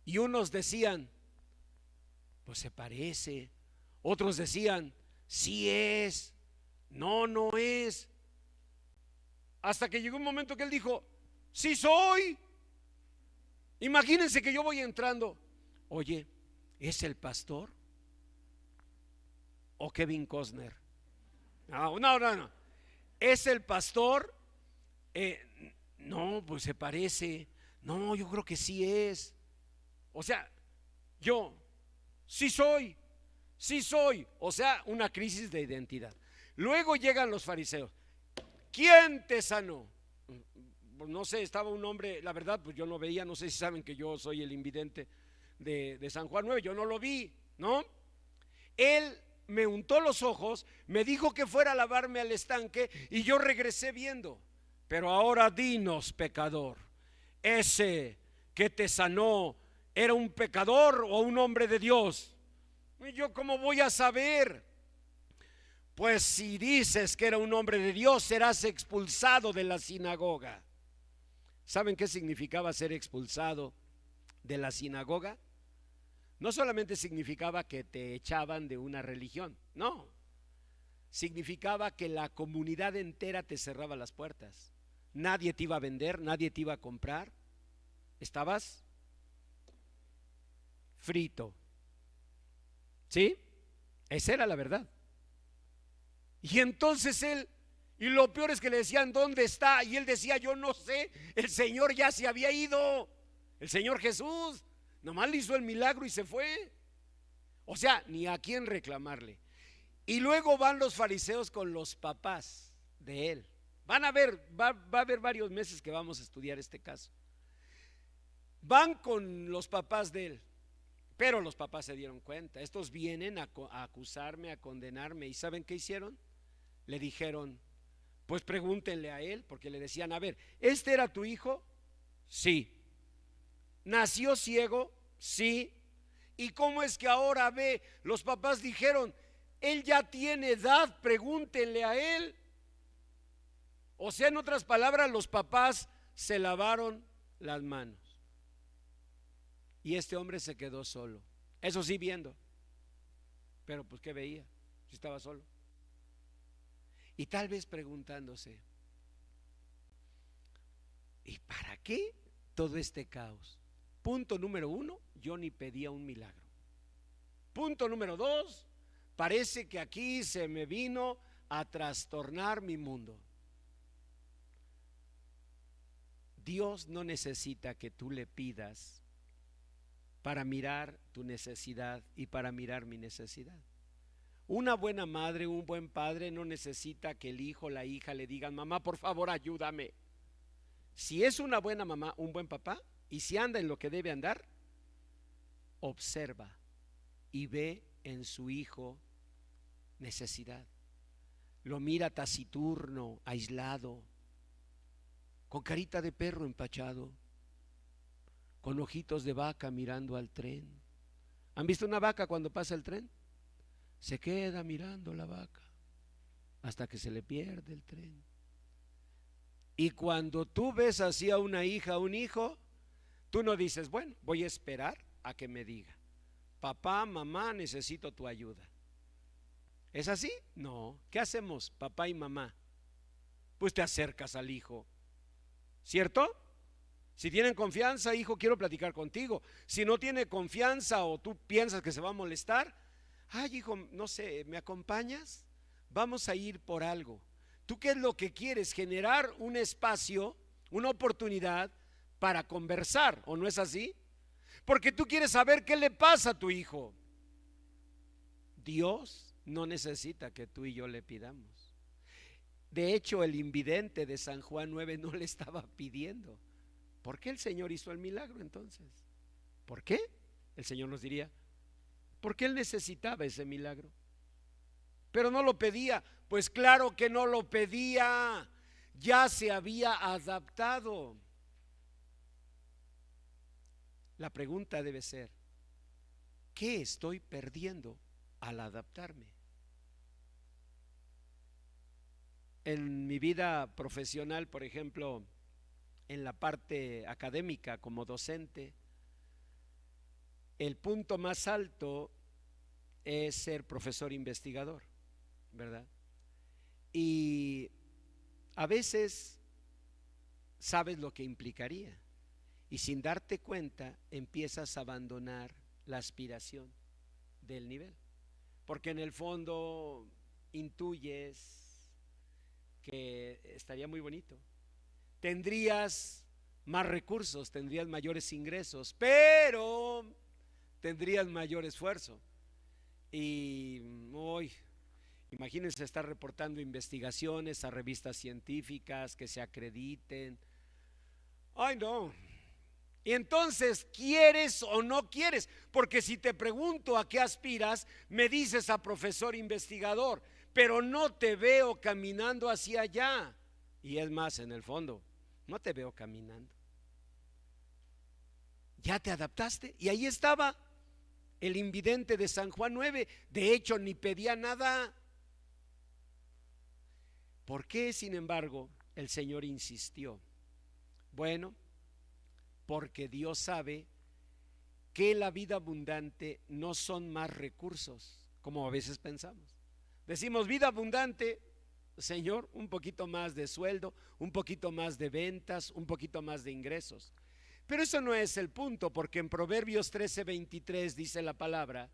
Y unos decían, pues se parece. Otros decían, sí es. No, no es. Hasta que llegó un momento que él dijo, sí soy. Imagínense que yo voy entrando. Oye, ¿es el pastor? ¿O Kevin Costner? No. ¿Es el pastor? No, pues se parece. No, yo creo que sí es. O sea, yo sí soy. O sea, una crisis de identidad. Luego llegan los fariseos. ¿Quién te sanó? No sé, estaba un hombre, la verdad, pues yo no veía, no sé si saben que yo soy el invidente de San Juan 9, yo no lo vi, ¿no? Él me untó los ojos, me dijo que fuera a lavarme al estanque y yo regresé viendo. Pero ahora dinos, pecador, ese que te sanó, ¿era un pecador o un hombre de Dios? ¿Y yo cómo voy a saber? Pues si dices que era un hombre de Dios, serás expulsado de la sinagoga. ¿Saben qué significaba ser expulsado de la sinagoga? No solamente significaba que te echaban de una religión, no. Significaba que la comunidad entera te cerraba las puertas. Nadie te iba a vender, nadie te iba a comprar. Estabas frito. ¿Sí? Esa era la verdad. Y entonces él, y lo peor es que le decían, ¿dónde está? Y él decía, yo no sé, el Señor ya se había ido. El Señor Jesús nomás le hizo el milagro y se fue. O sea, ni a quién reclamarle. Y luego van los fariseos con los papás de él. Van a ver, va a haber varios meses que vamos a estudiar este caso. Van con los papás de él. Pero los papás se dieron cuenta. Estos vienen a acusarme, a condenarme. ¿Y saben qué hicieron? Le dijeron, pues pregúntenle a él, porque le decían, a ver, ¿este era tu hijo? Sí. ¿Nació ciego? Sí. ¿Y cómo es que ahora ve? Los papás dijeron, él ya tiene edad, pregúntenle a él. O sea, en otras palabras, los papás se lavaron las manos. Y este hombre se quedó solo. Eso sí, viendo. Pero pues ¿qué veía? Si estaba solo. Y tal vez preguntándose, ¿y para qué todo este caos? Punto número 1, yo ni pedía un milagro. Punto número 2, parece que aquí se me vino a trastornar mi mundo. Dios no necesita que tú le pidas para mirar tu necesidad y para mirar mi necesidad. Una buena madre, un buen padre no necesita que el hijo o la hija le digan, mamá, por favor, ayúdame. Si es una buena mamá, un buen papá, y si anda en lo que debe andar, observa y ve en su hijo necesidad. Lo mira taciturno, aislado, con carita de perro empachado, con ojitos de vaca mirando al tren. ¿Han visto una vaca cuando pasa el tren? Se queda mirando la vaca hasta que se le pierde el tren. Y cuando tú ves así a una hija, a un hijo, tú no dices, bueno, voy a esperar a que me diga, papá, mamá, necesito tu ayuda. ¿Es así? No. ¿Qué hacemos, papá y mamá? Pues te acercas al hijo, ¿cierto? Si tienen confianza, hijo, quiero platicar contigo. Si no tiene confianza o tú piensas que se va a molestar, ay, hijo, no sé, ¿me acompañas? Vamos a ir por algo. ¿Tú qué es lo que quieres? Generar un espacio, una oportunidad para conversar, ¿o no es así? porque tú quieres saber qué le pasa a tu hijo. Dios no necesita que tú y yo le pidamos. De hecho, el invidente de San Juan 9 no le estaba pidiendo. ¿Por qué el Señor hizo el milagro entonces? ¿Por qué? El Señor nos diría, porque él necesitaba ese milagro, pero no lo pedía. Pues claro que no lo pedía, ya se había adaptado. La pregunta debe ser, ¿qué estoy perdiendo al adaptarme? En mi vida profesional, por ejemplo, en la parte académica como docente, el punto más alto es ser profesor investigador, ¿verdad? Y a veces sabes lo que implicaría y sin darte cuenta empiezas a abandonar la aspiración del nivel, porque en el fondo intuyes que estaría muy bonito, tendrías más recursos, tendrías mayores ingresos, pero tendrías mayor esfuerzo. Y hoy, imagínense estar reportando investigaciones a revistas científicas que se acrediten. Ay, no. Y entonces, ¿quieres o no quieres? Porque si te pregunto a qué aspiras, me dices a profesor investigador, pero no te veo caminando hacia allá. Y es más, en el fondo, no te veo caminando. Ya te adaptaste y ahí estaba el invidente de San Juan 9. De hecho, ni pedía nada. ¿Por qué, sin embargo, el Señor insistió? Bueno, porque Dios sabe que la vida abundante no son más recursos, como a veces pensamos. Decimos vida abundante, Señor, un poquito más de sueldo, un poquito más de ventas, un poquito más de ingresos. Pero eso no es el punto, porque en Proverbios 13:23 dice la palabra: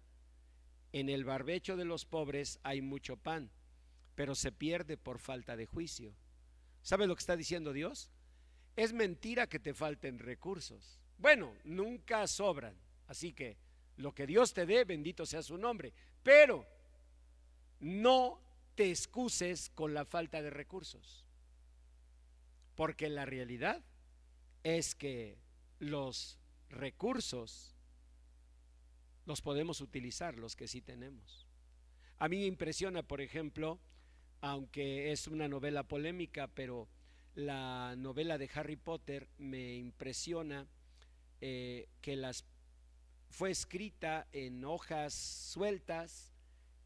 en el barbecho de los pobres hay mucho pan, pero se pierde por falta de juicio. ¿Sabes lo que está diciendo Dios? Es mentira que te falten recursos. Bueno, nunca sobran, así que lo que Dios te dé, bendito sea su nombre, pero no te excuses con la falta de recursos, porque la realidad es que los recursos los podemos utilizar, los que sí tenemos. A mí me impresiona, por ejemplo, aunque es una novela polémica, pero la novela de Harry Potter me impresiona que fue escrita en hojas sueltas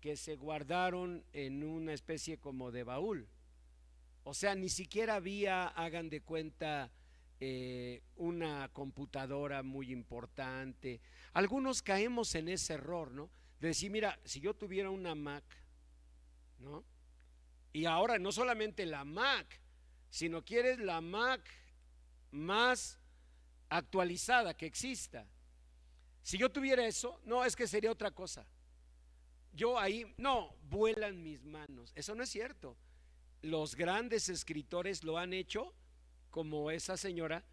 que se guardaron en una especie como de baúl. O sea, ni siquiera había, hagan de cuenta, una computadora muy importante. Algunos caemos en ese error, ¿no? De decir, mira, si yo tuviera una Mac, ¿no? Y ahora no solamente la Mac, sino quieres la Mac más actualizada que exista. Si yo tuviera eso, no, es que sería otra cosa. Yo ahí, no, vuelan mis manos. Eso no es cierto. Los grandes escritores lo han hecho como esa señora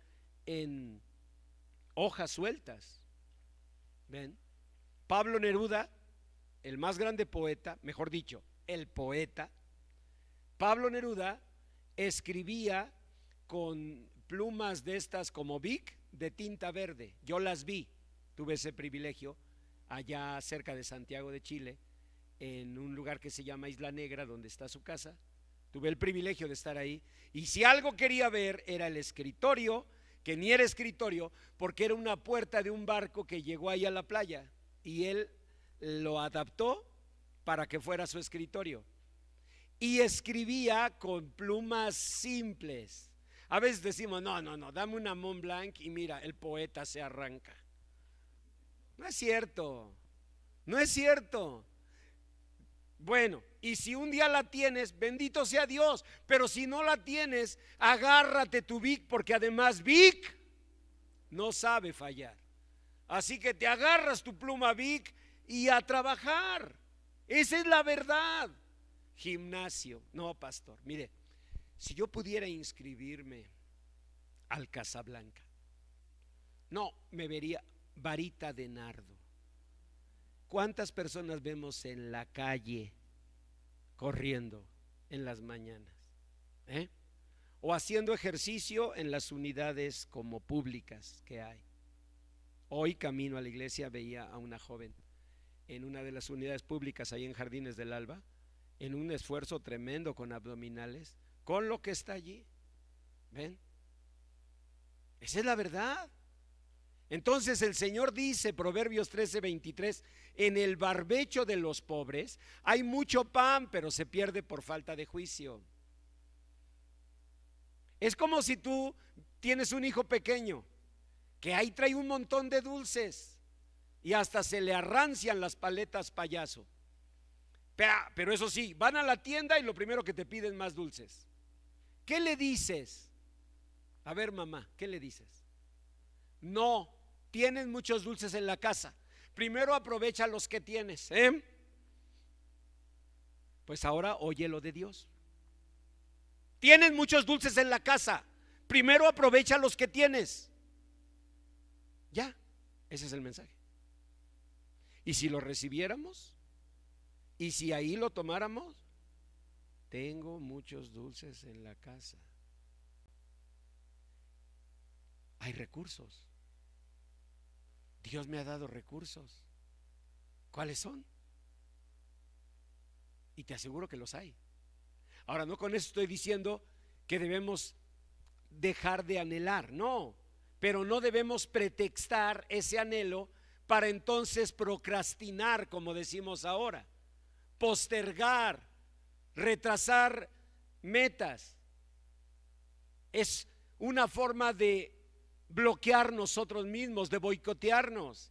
en hojas sueltas. ¿Ven? Pablo Neruda, el más grande poeta, mejor dicho, el poeta, Pablo Neruda escribía con plumas de estas como Bic de tinta verde. Yo las vi, tuve ese privilegio allá cerca de Santiago de Chile, en un lugar que se llama Isla Negra, donde está su casa. Tuve el privilegio de estar ahí, y si algo quería ver era el escritorio, que ni era escritorio, porque era una puerta de un barco que llegó ahí a la playa, y él lo adaptó para que fuera su escritorio, y escribía con plumas simples. A veces decimos, no, dame una Mont Blanc y mira, el poeta se arranca. No es cierto, no es cierto. Bueno, y si un día la tienes, bendito sea Dios, pero si no la tienes, agárrate tu Bic, porque además Bic no sabe fallar. Así que te agarras tu pluma Bic y a trabajar. Esa es la verdad. Gimnasio, no, pastor, mire, si yo pudiera inscribirme al Casablanca, no, me vería varita de nardo. ¿Cuántas personas vemos en la calle corriendo en las mañanas? O haciendo ejercicio en las unidades como públicas que hay. Hoy camino a la iglesia veía a una joven en una de las unidades públicas ahí en Jardines del Alba, en un esfuerzo tremendo con abdominales, con lo que está allí. ¿Ven? Esa es la verdad. Entonces el Señor dice, Proverbios 13:23, en el barbecho de los pobres hay mucho pan, pero se pierde por falta de juicio. Es como si tú tienes un hijo pequeño que ahí trae un montón de dulces y hasta se le arrancian las paletas payaso. Pero eso sí, van a la tienda y lo primero que te piden más dulces. ¿Qué le dices? A ver, mamá, ¿qué le dices? No, tienes muchos dulces en la casa. Primero aprovecha los que tienes, Pues ahora oye lo de Dios. Tienes muchos dulces en la casa. Primero aprovecha los que tienes. Ya, ese es el mensaje. Y si lo recibiéramos, y si ahí lo tomáramos, tengo muchos dulces en la casa. Hay recursos. Dios me ha dado recursos. ¿Cuáles son? Y te aseguro que los hay. Ahora, no con eso estoy diciendo que debemos dejar de anhelar, no, pero no debemos pretextar ese anhelo para entonces procrastinar, como decimos ahora, postergar, retrasar metas. Es una forma de bloquear nosotros mismos, de boicotearnos.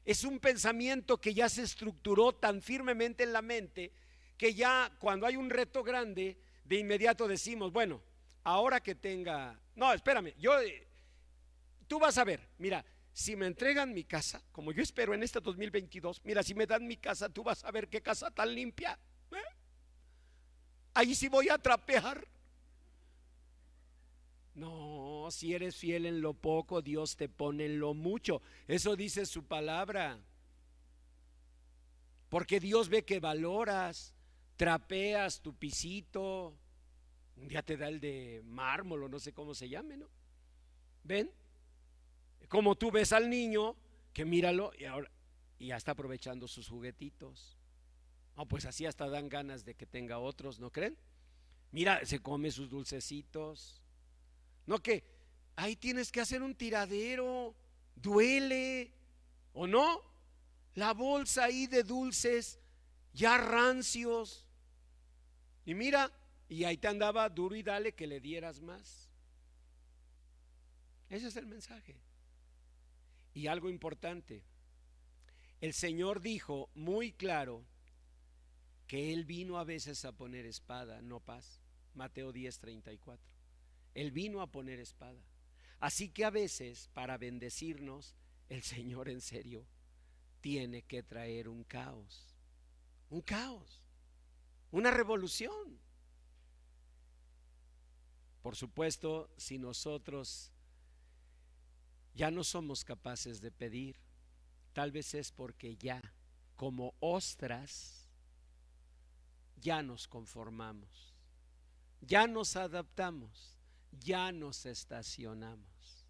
Es un pensamiento que ya se estructuró tan firmemente en la mente que ya cuando hay un reto grande, de inmediato decimos, bueno, ahora que tenga, no, espérame, tú vas a ver, mira, si me entregan mi casa, como yo espero en este 2022, mira, si me dan mi casa, tú vas a ver qué casa tan limpia, ahí sí voy a trapear. No, si eres fiel en lo poco, Dios te pone en lo mucho. Eso dice su palabra. Porque Dios ve que valoras, trapeas tu pisito. Un día te da el de mármol o no sé cómo se llame, ¿no? ¿Ven? Como tú ves al niño que míralo y ya está aprovechando sus juguetitos. No, pues así hasta dan ganas de que tenga otros, ¿no creen? Mira, se come sus dulcecitos. No que ahí tienes que hacer un tiradero, duele, ¿o no? La bolsa ahí de dulces ya rancios. Y mira, y ahí te andaba duro y dale que le dieras más. Ese es el mensaje. Y algo importante, el Señor dijo muy claro que Él vino a veces a poner espada, no paz. Mateo 10:34. Él vino a poner espada. Así que a veces para bendecirnos el Señor en serio tiene que traer un caos, una revolución. Por supuesto, si nosotros ya no somos capaces de pedir, tal vez es porque ya como ostras ya nos conformamos, ya nos adaptamos, ya nos estacionamos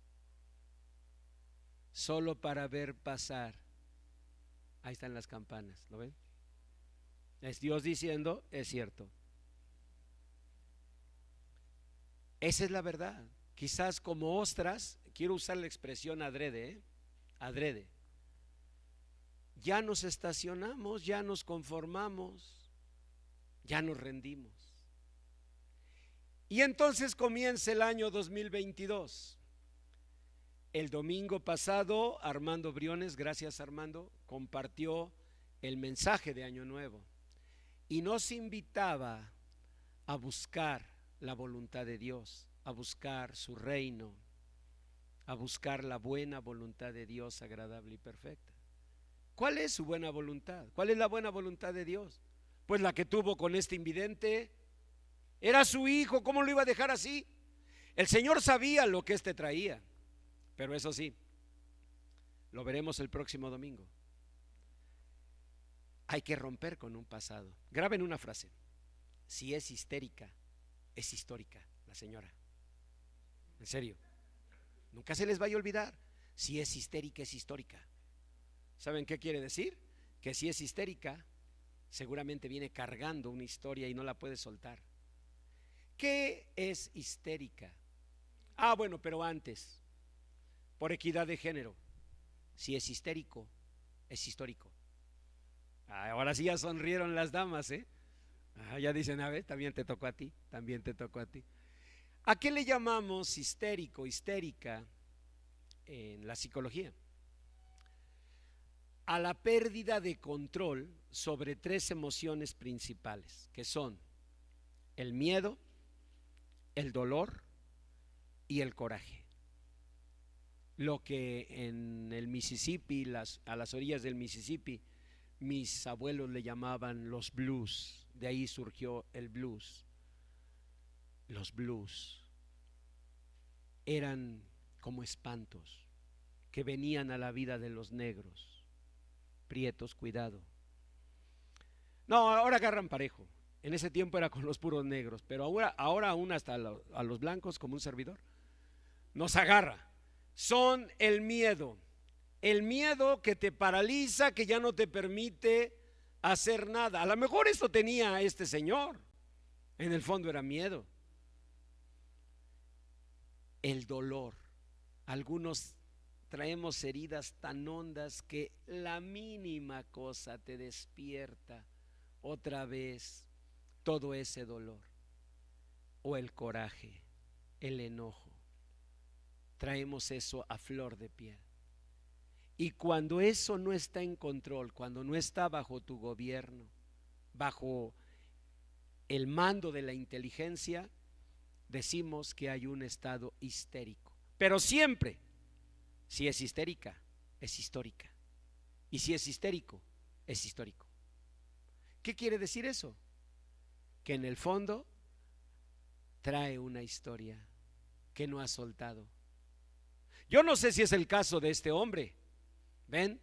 solo para ver pasar. Ahí están las campanas, ¿lo ven? Es Dios diciendo, es cierto. Esa es la verdad. Quizás como ostras, quiero usar la expresión adrede, adrede. Ya nos estacionamos, ya nos conformamos, ya nos rendimos. Y entonces comienza el año 2022. El domingo pasado, Armando Briones, gracias Armando, compartió el mensaje de Año Nuevo y nos invitaba a buscar la voluntad de Dios, a buscar su reino, a buscar la buena voluntad de Dios agradable y perfecta. ¿Cuál es su buena voluntad? ¿Cuál es la buena voluntad de Dios? Pues la que tuvo con este invidente. Era su hijo, ¿cómo lo iba a dejar así? El Señor sabía lo que éste traía, pero eso sí, Lo veremos el próximo domingo. Hay que romper con un pasado. Graben una frase: si es histérica, es histórica la señora. En serio, nunca se les vaya a olvidar. Si es histérica, es histórica. ¿Saben qué quiere decir? Que si es histérica, seguramente viene cargando una historia y no la puede soltar. ¿Qué es histérica? Bueno, pero antes, por equidad de género, si es histérico, es histórico. Ahora sí ya sonrieron las damas, ¿eh? Ya dicen, a ver, también te tocó a ti, también te tocó a ti. ¿A qué le llamamos histérico, histérica en la psicología? A la pérdida de control sobre tres emociones principales, que son el miedo, el dolor y el coraje. Lo que en el Mississippi, a las orillas del Mississippi, mis abuelos le llamaban los blues. De ahí surgió el blues. Los blues eran como espantos que venían a la vida de los negros. Prietos, cuidado. No, ahora agarran parejo. En ese tiempo era con los puros negros, pero ahora aún hasta a los blancos, como un servidor, nos agarra. Son el miedo que te paraliza, que ya no te permite hacer nada. A lo mejor esto tenía este señor, en el fondo era miedo. El dolor. Algunos traemos heridas tan hondas que la mínima cosa te despierta otra vez todo ese dolor. O el coraje, el enojo. Traemos eso a flor de piel. Y cuando eso no está en control, cuando no está bajo tu gobierno, bajo el mando de la inteligencia, decimos que hay un estado histérico. Pero siempre, si es histérica, es histórica. Y si es histérico, es histórico. ¿Qué quiere decir eso? Que en el fondo trae una historia que no ha soltado. Yo no sé si es el caso de este hombre. ¿Ven?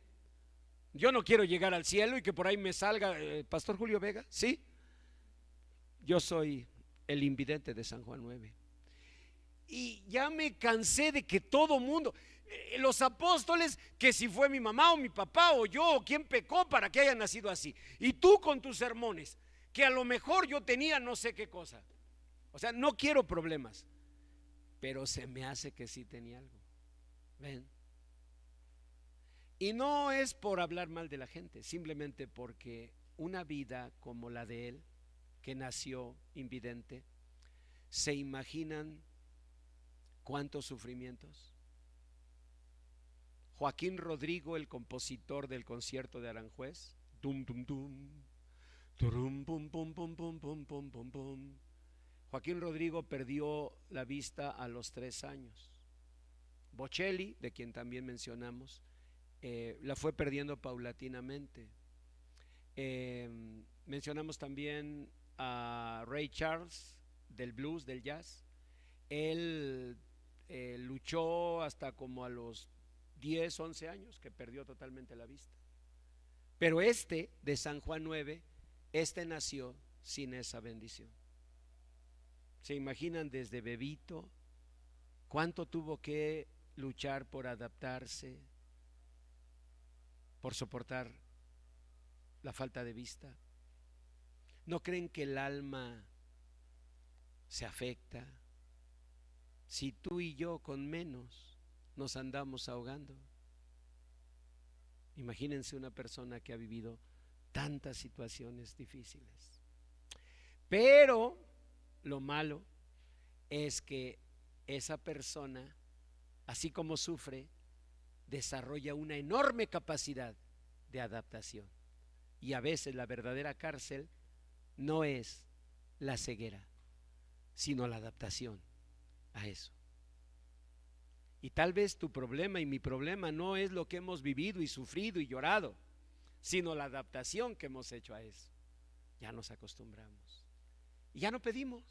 Yo no quiero llegar al cielo y que por ahí me salga Pastor Julio Vega. Sí, yo soy el invidente de San Juan 9. Y ya me cansé de que todo mundo, los apóstoles, que si fue mi mamá o mi papá o yo o quien pecó para que haya nacido así. Y tú con tus sermones, que a lo mejor yo tenía no sé qué cosa. O sea, no quiero problemas, pero se me hace que sí tenía algo. ¿Ven? Y no es por hablar mal de la gente, simplemente porque una vida como la de él, que nació invidente, ¿se imaginan cuántos sufrimientos? Joaquín Rodrigo, el compositor del concierto de Aranjuez, dum dum dum, turum pum pum pum pum pum pum pum pum. Joaquín Rodrigo perdió la vista a los 3 años. Bocelli, de quien también mencionamos, la fue perdiendo paulatinamente. Mencionamos también a Ray Charles, del blues, del jazz. Él luchó hasta como a los 10, 11 años, que perdió totalmente la vista. Pero de San Juan 9, nació sin esa bendición. ¿Se imaginan desde bebito cuánto tuvo que luchar por adaptarse, por soportar la falta de vista? ¿No creen que el alma se afecta si tú y yo con menos nos andamos ahogando? Imagínense una persona que ha vivido tantas situaciones difíciles. Pero lo malo es que esa persona, así como sufre, desarrolla una enorme capacidad de adaptación. Y a veces la verdadera cárcel no es la ceguera, sino la adaptación a eso. Y tal vez tu problema y mi problema no es lo que hemos vivido y sufrido y llorado, sino la adaptación que hemos hecho a eso. Ya nos acostumbramos y ya no pedimos.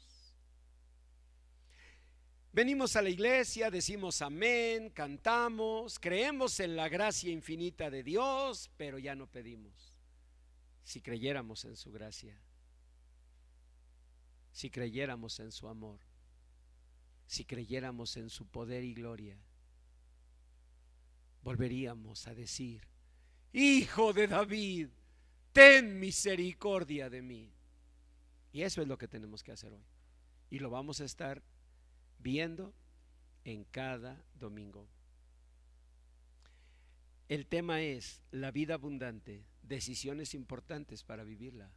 Venimos a la iglesia, decimos amén, cantamos, creemos en la gracia infinita de Dios, pero ya no pedimos. Si creyéramos en su gracia, si creyéramos en su amor, si creyéramos en su poder y gloria, volveríamos a decir: Hijo de David, ten misericordia de mí. Y eso es lo que tenemos que hacer hoy. Y lo vamos a estar viendo en cada domingo. El tema es la vida abundante, decisiones importantes para vivirla.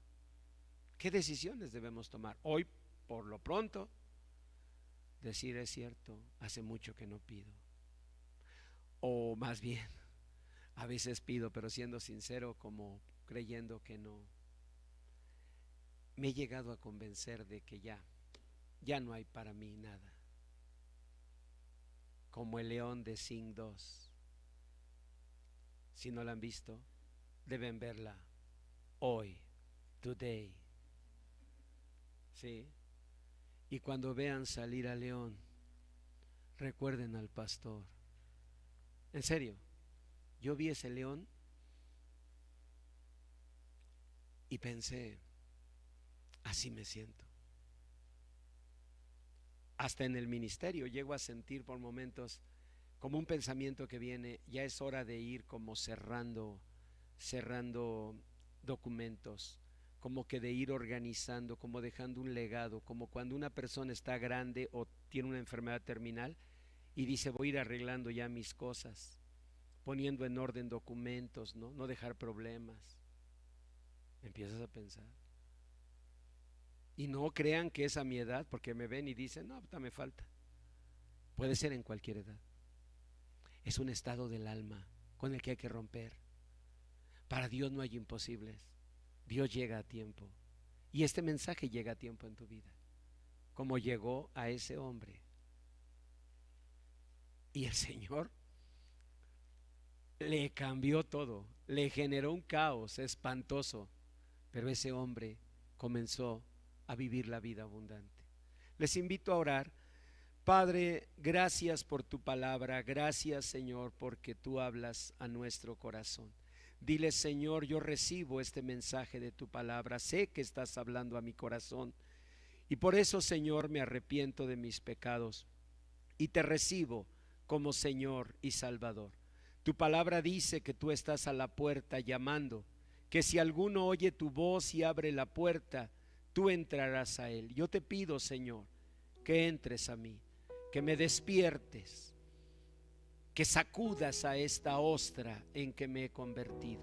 ¿Qué decisiones debemos tomar? Hoy, por lo pronto, decir: es cierto, hace mucho que no pido. O más bien, a veces pido, pero siendo sincero, como creyendo que no. Me he llegado a convencer de que ya no hay para mí nada. Como el león de Sing 2. Si no la han visto, deben verla hoy, today. ¿Sí? Y cuando vean salir al león, recuerden al pastor. En serio, yo vi ese león y pensé: así me siento. Hasta en el ministerio llego a sentir por momentos como un pensamiento que viene: ya es hora de ir como cerrando documentos, como que de ir organizando, como dejando un legado, como cuando una persona está grande o tiene una enfermedad terminal y dice: voy a ir arreglando ya mis cosas, poniendo en orden documentos, no dejar problemas. Empiezas a pensar. Y no crean que es a mi edad, porque me ven y dicen: no, me falta. Puede ser en cualquier edad. Es un estado del alma con el que hay que romper. Para Dios no hay imposibles. Dios llega a tiempo. Y este mensaje llega a tiempo en tu vida, como llegó a ese hombre. Y el Señor le cambió todo, le generó un caos espantoso, pero ese hombre comenzó a vivir la vida abundante. Les invito a orar. Padre, gracias por tu palabra, gracias, Señor, porque tú hablas a nuestro corazón. Dile: Señor, yo recibo este mensaje de tu palabra, sé que estás hablando a mi corazón, y por eso, Señor, me arrepiento de mis pecados y te recibo como Señor y Salvador. Tu palabra dice que tú estás a la puerta llamando, que si alguno oye tu voz y abre la puerta, tú entrarás a él. Yo te pido, Señor, que entres a mí, que me despiertes, que sacudas a esta ostra en que me he convertido,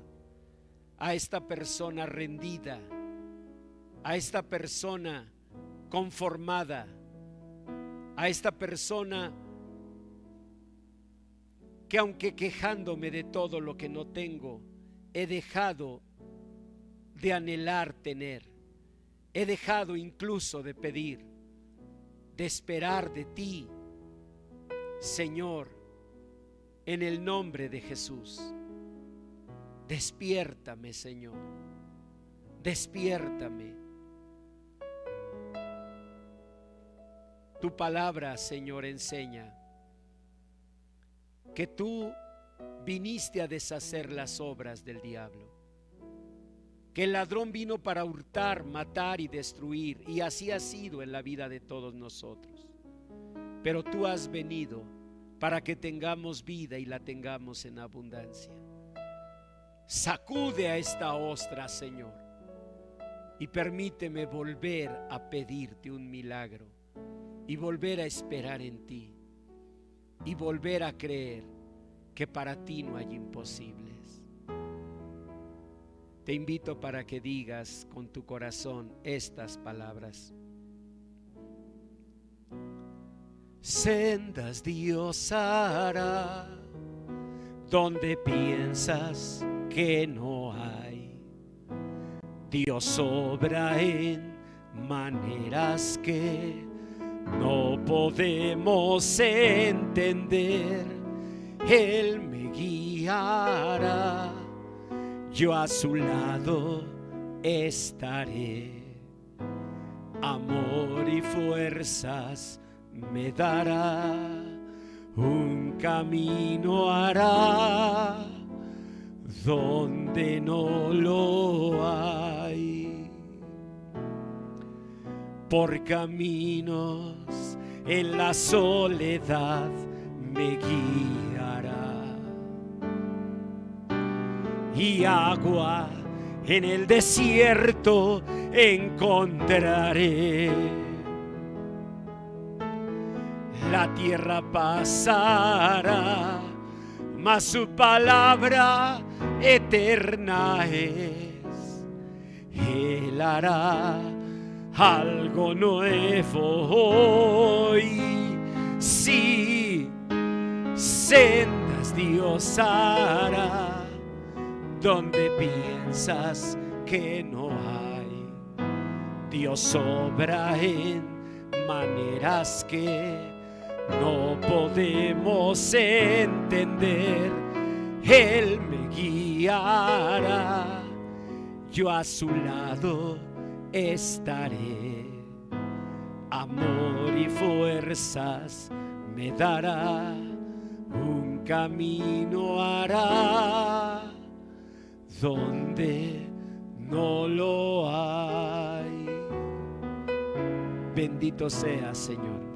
a esta persona rendida, a esta persona conformada, a esta persona que, aunque quejándome de todo lo que no tengo, he dejado de anhelar tener, he dejado incluso de pedir, de esperar de ti, Señor. En el nombre de Jesús, despiértame, Señor, despiértame. Tu palabra, Señor, enseña que tú viniste a deshacer las obras del diablo, que el ladrón vino para hurtar, matar y destruir, y así ha sido en la vida de todos nosotros. Pero tú has venido para que tengamos vida y la tengamos en abundancia. Sacude a esta ostra, Señor, y permíteme volver a pedirte un milagro, y volver a esperar en ti, y volver a creer que para ti no hay imposibles. Te invito para que digas con tu corazón estas palabras: sendas Dios hará donde piensas que no hay. Dios obra en maneras que no podemos entender. Él me guiará, yo a su lado estaré. Amor y fuerzas me dará, un camino hará donde no lo hay. Por caminos en la soledad me guiará, y agua en el desierto encontraré. La tierra pasará, mas su palabra eterna es. Él hará algo nuevo hoy. Sí, sendas Dios hará donde piensas que no hay. Dios obra en maneras que no podemos entender. Él me guiará, yo a su lado estaré. Amor y fuerzas me dará, un camino hará donde no lo hay. Bendito sea, Señor.